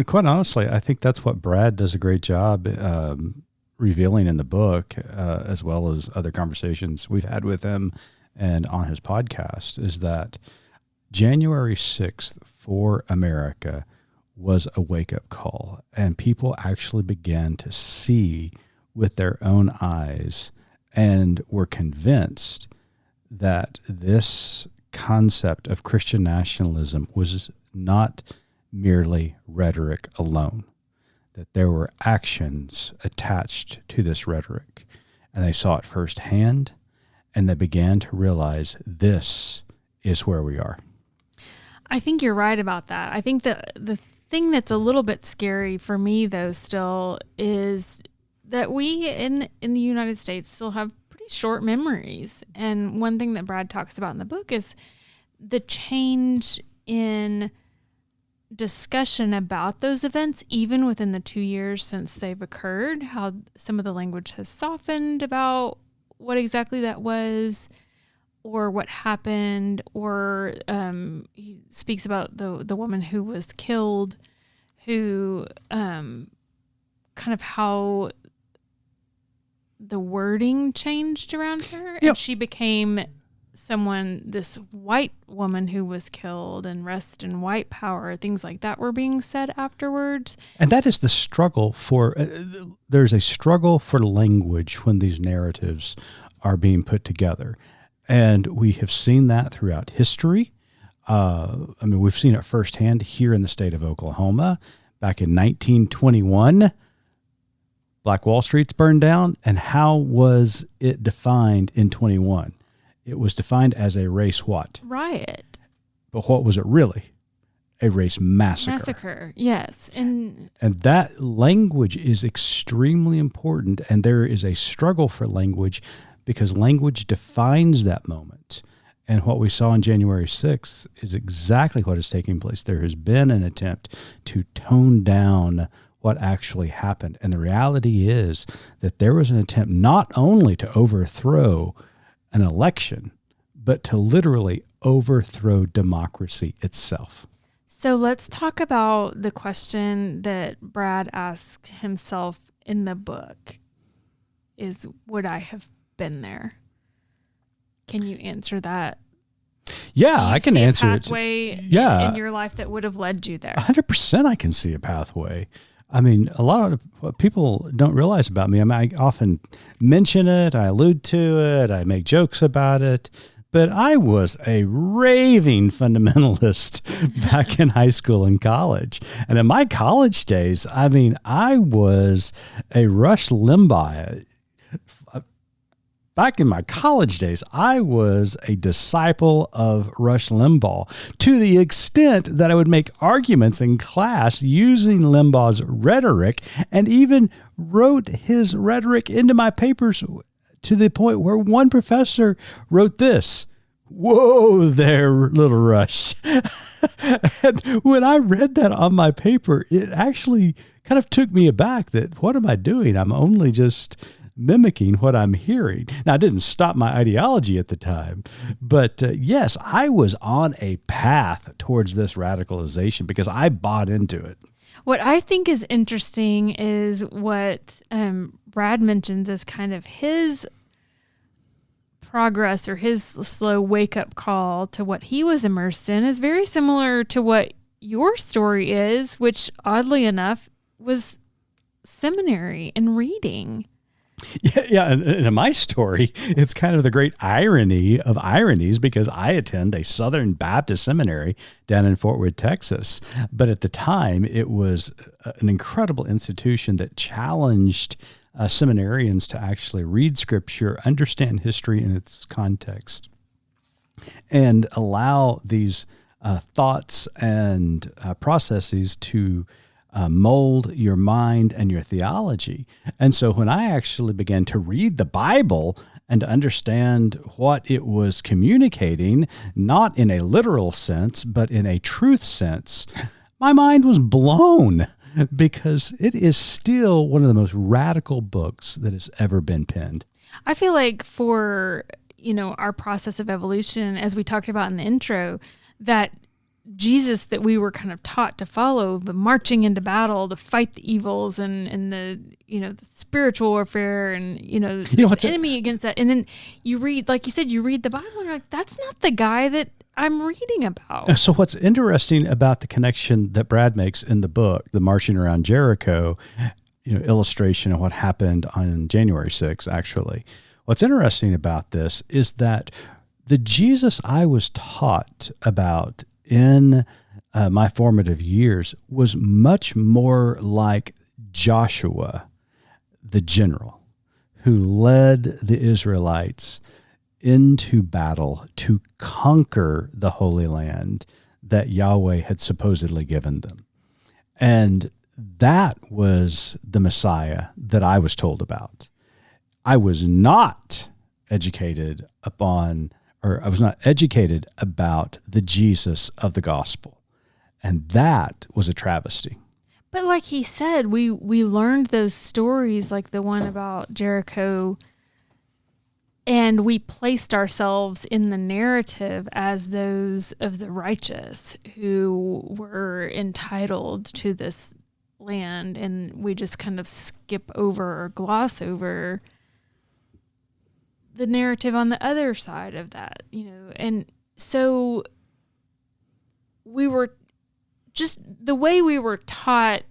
quite honestly, I think that's what Brad does a great job revealing in the book, as well as other conversations we've had with him and on his podcast, is that January 6th for America was a wake-up call, and people actually began to see with their own eyes and were convinced that this concept of Christian nationalism was not merely rhetoric alone, that there were actions attached to this rhetoric. and they saw it firsthand, and they began to realize this is where we are. I think you're right about that. I think the thing that's a little bit scary for me, though, still is that we in the United States still have pretty short memories. And one thing that Brad talks about in the book is the change in discussion about those events, even within the 2 years since they've occurred, how some of the language has softened about what exactly that was, or what happened, or he speaks about the woman who was killed, who kind of how the wording changed around her. Yep. And she became this white woman who was killed, and rest in white power, things like that were being said afterwards. And that is the struggle for, there's a struggle for language when these narratives are being put together. And we have seen that throughout history. We've seen it firsthand here in the state of Oklahoma. Back in 1921, Black Wall Street's burned down. And how was it defined in 21? It was defined as a race what? Riot. But what was it really? A race massacre. Massacre, yes. And that language is extremely important. And there is a struggle for language because language defines that moment. And what we saw on January 6th is exactly what is taking place. There has been an attempt to tone down what actually happened. And the reality is that there was an attempt not only to overthrow an election, but to literally overthrow democracy itself. so let's talk about the question that Brad asked himself in the book is, would I have been there? Can you answer that? Yeah, Do you I can see a answer it. pathway Yeah. in your life that would have led you there? 100% I can see a pathway. I mean, a lot of what people don't realize about me, I often mention it, I allude to it, I make jokes about it, but I was a raving fundamentalist back in high school and college. And in my college days, I was a Rush Limbaugh. Back in my college days, I was a disciple of Rush Limbaugh to the extent that I would make arguments in class using Limbaugh's rhetoric and even wrote his rhetoric into my papers to the point where one professor wrote this: "Whoa there, little Rush." And when I read that on my paper, it actually kind of took me aback that what am I doing? I'm only just mimicking what I'm hearing. Now, it didn't stop my ideology at the time, but yes, I was on a path towards this radicalization because I bought into it. What I think is interesting is what Brad mentions as kind of his progress or his slow wake-up call to what he was immersed in is very similar to what your story is, which oddly enough was seminary and reading. Yeah. And in my story, it's kind of the great irony of ironies because I attend a Southern Baptist seminary down in Fort Worth, Texas. But at the time, it was an incredible institution that challenged seminarians to actually read Scripture, understand history in its context, and allow these thoughts and processes to mold your mind and your theology. And so when I actually began to read the Bible and to understand what it was communicating, not in a literal sense, but in a truth sense, my mind was blown because it is still one of the most radical books that has ever been penned. I feel like for, our process of evolution, as we talked about in the intro, that Jesus that we were kind of taught to follow, the marching into battle to fight the evils and the, the spiritual warfare and, there's an enemy against that. And then you read, like you said, you read the Bible and you're like, that's not the guy that I'm reading about. So what's interesting about the connection that Brad makes in the book, the marching around Jericho, illustration of what happened on January 6th, actually, what's interesting about this is that the Jesus I was taught about in my formative years was much more like Joshua, the general, who led the Israelites into battle to conquer the Holy Land that Yahweh had supposedly given them. And that was the Messiah that I was told about. I was not educated upon, or I was not educated about the Jesus of the gospel. And that was a travesty. But like he said, we learned those stories, like the one about Jericho, and we placed ourselves in the narrative as those of the righteous who were entitled to this land, and we just kind of skip over or gloss over the narrative on the other side of that, And so we were just the way we were taught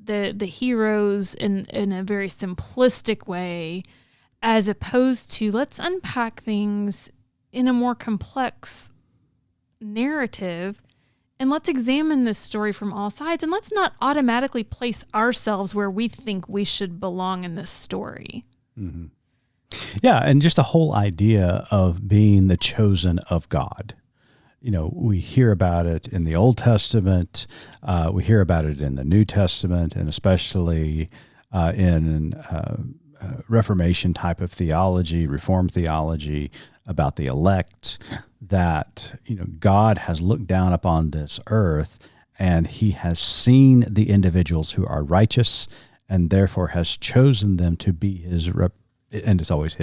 the heroes in a very simplistic way, as opposed to let's unpack things in a more complex narrative, and let's examine this story from all sides, and let's not automatically place ourselves where we think we should belong in this story. Mm-hmm. Yeah, and just the whole idea of being the chosen of God. We hear about it in the Old Testament, we hear about it in the New Testament, and especially in Reformation type of theology, Reformed theology, about the elect, that God has looked down upon this earth and he has seen the individuals who are righteous and therefore has chosen them to be and it's always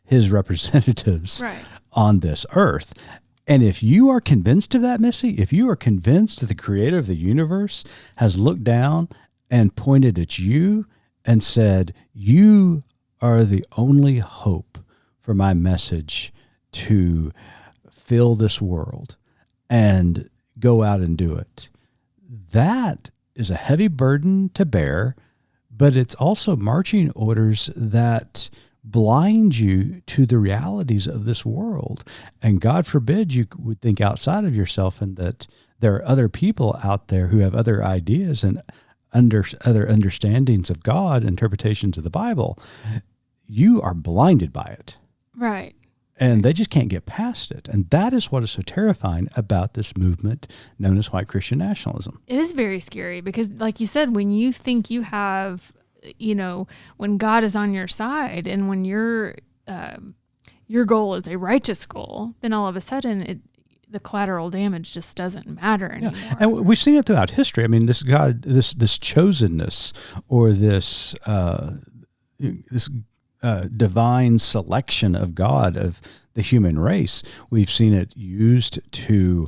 his representatives on this earth. And if you are convinced of that, Missy, if you are convinced that the creator of the universe has looked down and pointed at you and said, you are the only hope for my message to fill this world and go out and do it, that is a heavy burden to bear, but it's also marching orders that blind you to the realities of this world. And God forbid you would think outside of yourself, and that there are other people out there who have other ideas and other understandings of God, interpretations of the Bible. You are blinded by it. Right. And they just can't get past it. And that is what is so terrifying about this movement known as white Christian nationalism. It is very scary because, like you said, when you think you have, when God is on your side and when your goal is a righteous goal, then all of a sudden the collateral damage just doesn't matter anymore. Yeah. And we've seen it throughout history. I mean, this chosenness, or this divine selection of God of the human race, we've seen it used to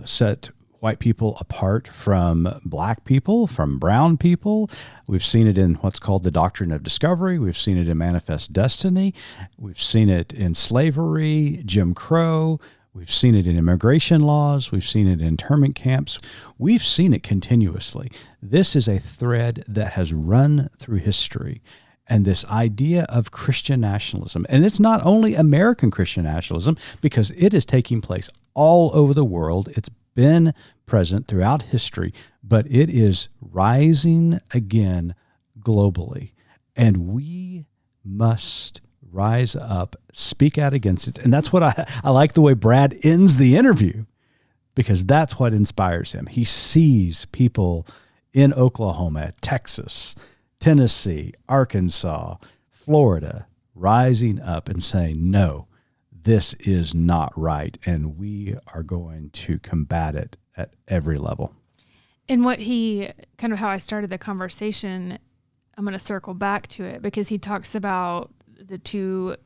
set white people apart from black people, from brown people. We've seen it in what's called the doctrine of discovery. We've seen it in manifest destiny. We've seen it in slavery, Jim Crow. We've seen it in immigration laws. We've seen it in internment camps. We've seen it continuously. This is a thread that has run through history. And this idea of Christian nationalism, and it's not only American Christian nationalism, because it is taking place all over the world. It's been present throughout history, but it is rising again globally. And we must rise up, speak out against it. And that's what I like the way Brad ends the interview, because that's what inspires him. He sees people in Oklahoma, Texas, Tennessee, Arkansas, Florida, rising up and saying, no, this is not right, and we are going to combat it at every level. And what kind of how I started the conversation, I'm going to circle back to it, because he talks about the two,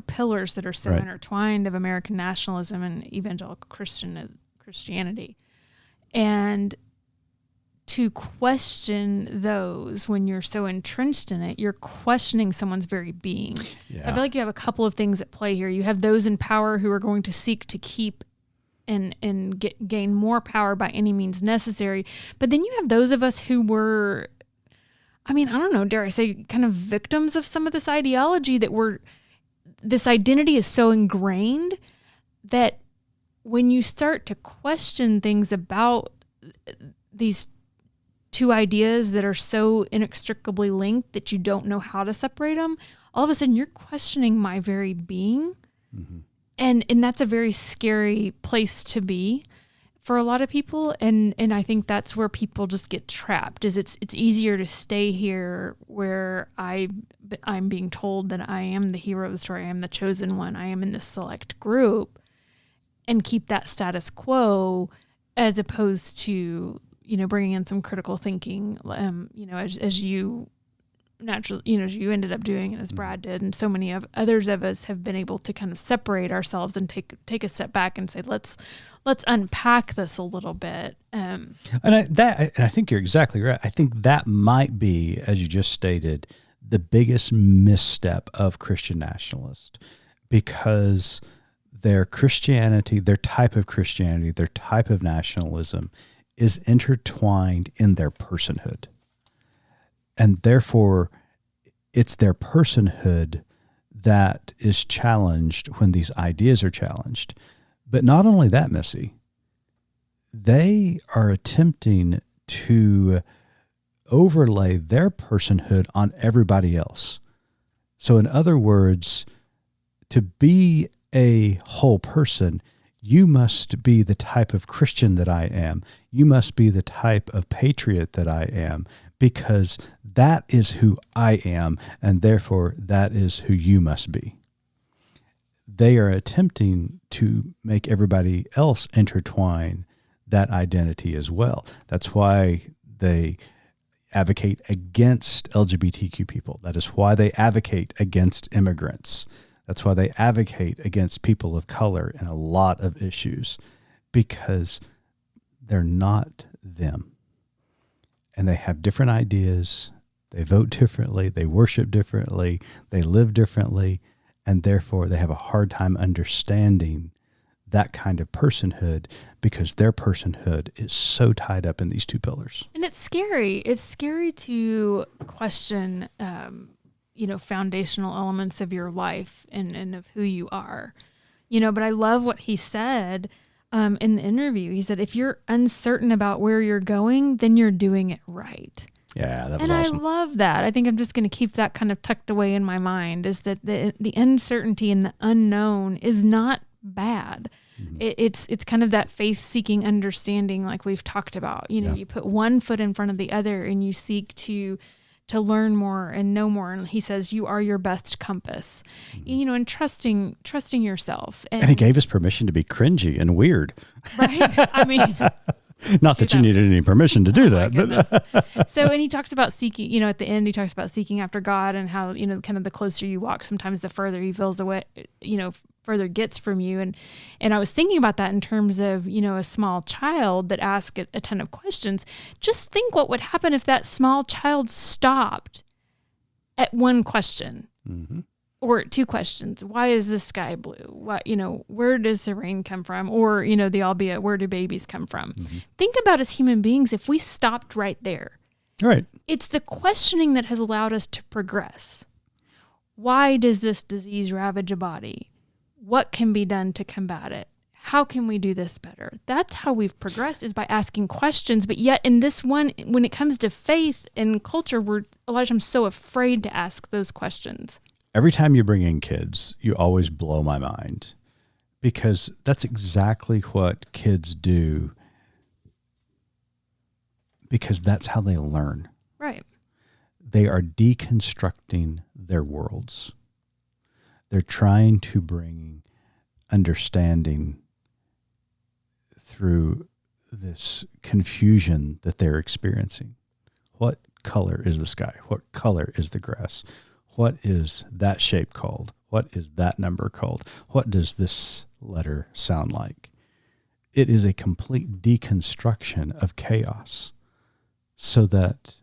pillars that are so intertwined of American nationalism and evangelical Christianity. And to question those when you're so entrenched in it, you're questioning someone's very being. Yeah. So I feel like you have a couple of things at play here. You have those in power who are going to seek to keep and gain more power by any means necessary. But then you have those of us who were, I don't know, dare I say, kind of victims of some of this ideology, that this identity is so ingrained that when you start to question things about these two ideas that are so inextricably linked that you don't know how to separate them, all of a sudden you're questioning my very being. Mm-hmm. And that's a very scary place to be for a lot of people. And I think that's where people just get trapped, is it's easier to stay here where I'm being told that I am the hero of the story. I am the chosen one. I am in this select group, and keep that status quo, as opposed to, bringing in some critical thinking, as you naturally, as you ended up doing, and as Brad did, and so many of others of us have been able to kind of separate ourselves and take a step back and say, let's unpack this a little bit. And I think you're exactly right. I think that might be, as you just stated, the biggest misstep of Christian nationalists, because their Christianity, their type of Christianity, their type of nationalism is intertwined in their personhood. And therefore, it's their personhood that is challenged when these ideas are challenged. But not only that, Missy, they are attempting to overlay their personhood on everybody else. So in other words, to be a whole person, you must be the type of Christian that I am. You must be the type of patriot that I am, because that is who I am, and therefore that is who you must be. They are attempting to make everybody else intertwine that identity as well. That's why they advocate against LGBTQ people. That is why they advocate against immigrants. That's why they advocate against people of color in a lot of issues, because they're not them. And they have different ideas. They vote differently. They worship differently. They live differently. And therefore, they have a hard time understanding that kind of personhood, because their personhood is so tied up in these two pillars. And it's scary. It's scary to question, foundational elements of your life and of who you are, but I love what he said in the interview. He said, if you're uncertain about where you're going, then you're doing it right. Yeah, that was and awesome. I love that. I think I'm just going to keep that kind of tucked away in my mind, is that the uncertainty and the unknown is not bad. Mm-hmm. It's kind of that faith-seeking understanding, like we've talked about. You put one foot in front of the other, and you seek to learn more and know more. And he says, you are your best compass, and trusting yourself. And he gave us permission to be cringy and weird. Right. I mean, not that you needed any permission to do that. But so, and he talks about seeking, at the end, he talks about seeking after God, and how, kind of the closer you walk, sometimes the further he feels away, further gets from you. And I was thinking about that in terms of, a small child that asks a ton of questions. Just think what would happen if that small child stopped at one question. Mm-hmm. Or two questions. Why is the sky blue? What, where does the rain come from? Or, the albeit, where do babies come from? Mm-hmm. Think about, as human beings, if we stopped right there. Right. It's the questioning that has allowed us to progress. Why does this disease ravage a body? What can be done to combat it? How can we do this better? That's how we've progressed, is by asking questions. But yet in this one, when it comes to faith and culture, we're a lot of times so afraid to ask those questions. Every time you bring in kids, you always blow my mind, because that's exactly what kids do, because that's how they learn. Right. They are deconstructing their worlds. They're trying to bring understanding through this confusion that they're experiencing. What color is the sky? What color is the grass? What is that shape called? What is that number called? What does this letter sound like? It is a complete deconstruction of chaos, so that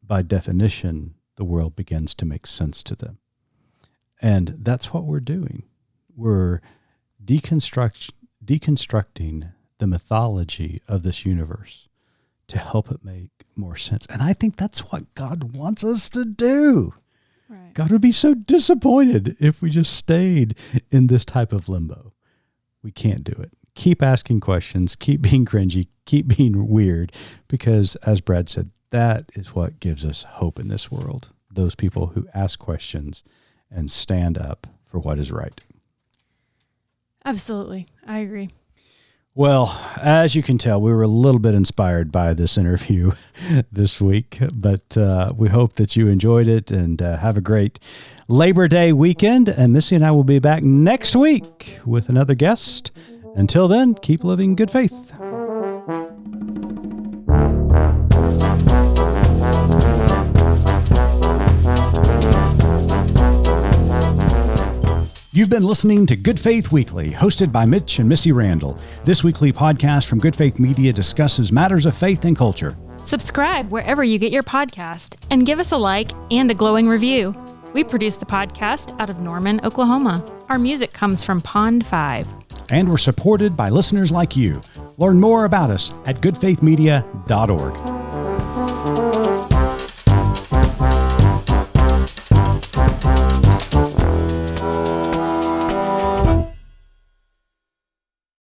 by definition, the world begins to make sense to them. And that's what we're doing. We're deconstructing the mythology of this universe to help it make more sense. And I think that's what God wants us to do. Right. God would be so disappointed if we just stayed in this type of limbo. We can't do it. Keep asking questions, keep being cringy, keep being weird, because as Brad said, that is what gives us hope in this world. those people who ask questions and stand up for what is right. Absolutely. I agree. Well, as you can tell, we were a little bit inspired by this interview this week, but we hope that you enjoyed it and have a great Labor Day weekend. And Missy and I will be back next week with another guest. Until then, keep living in good faith. You've been listening to Good Faith Weekly, hosted by Mitch and Missy Randall. This weekly podcast from Good Faith Media discusses matters of faith and culture. Subscribe wherever you get your podcast and give us a like and a glowing review. We produce the podcast out of Norman, Oklahoma. Our music comes from Pond 5. And we're supported by listeners like you. Learn more about us at goodfaithmedia.org.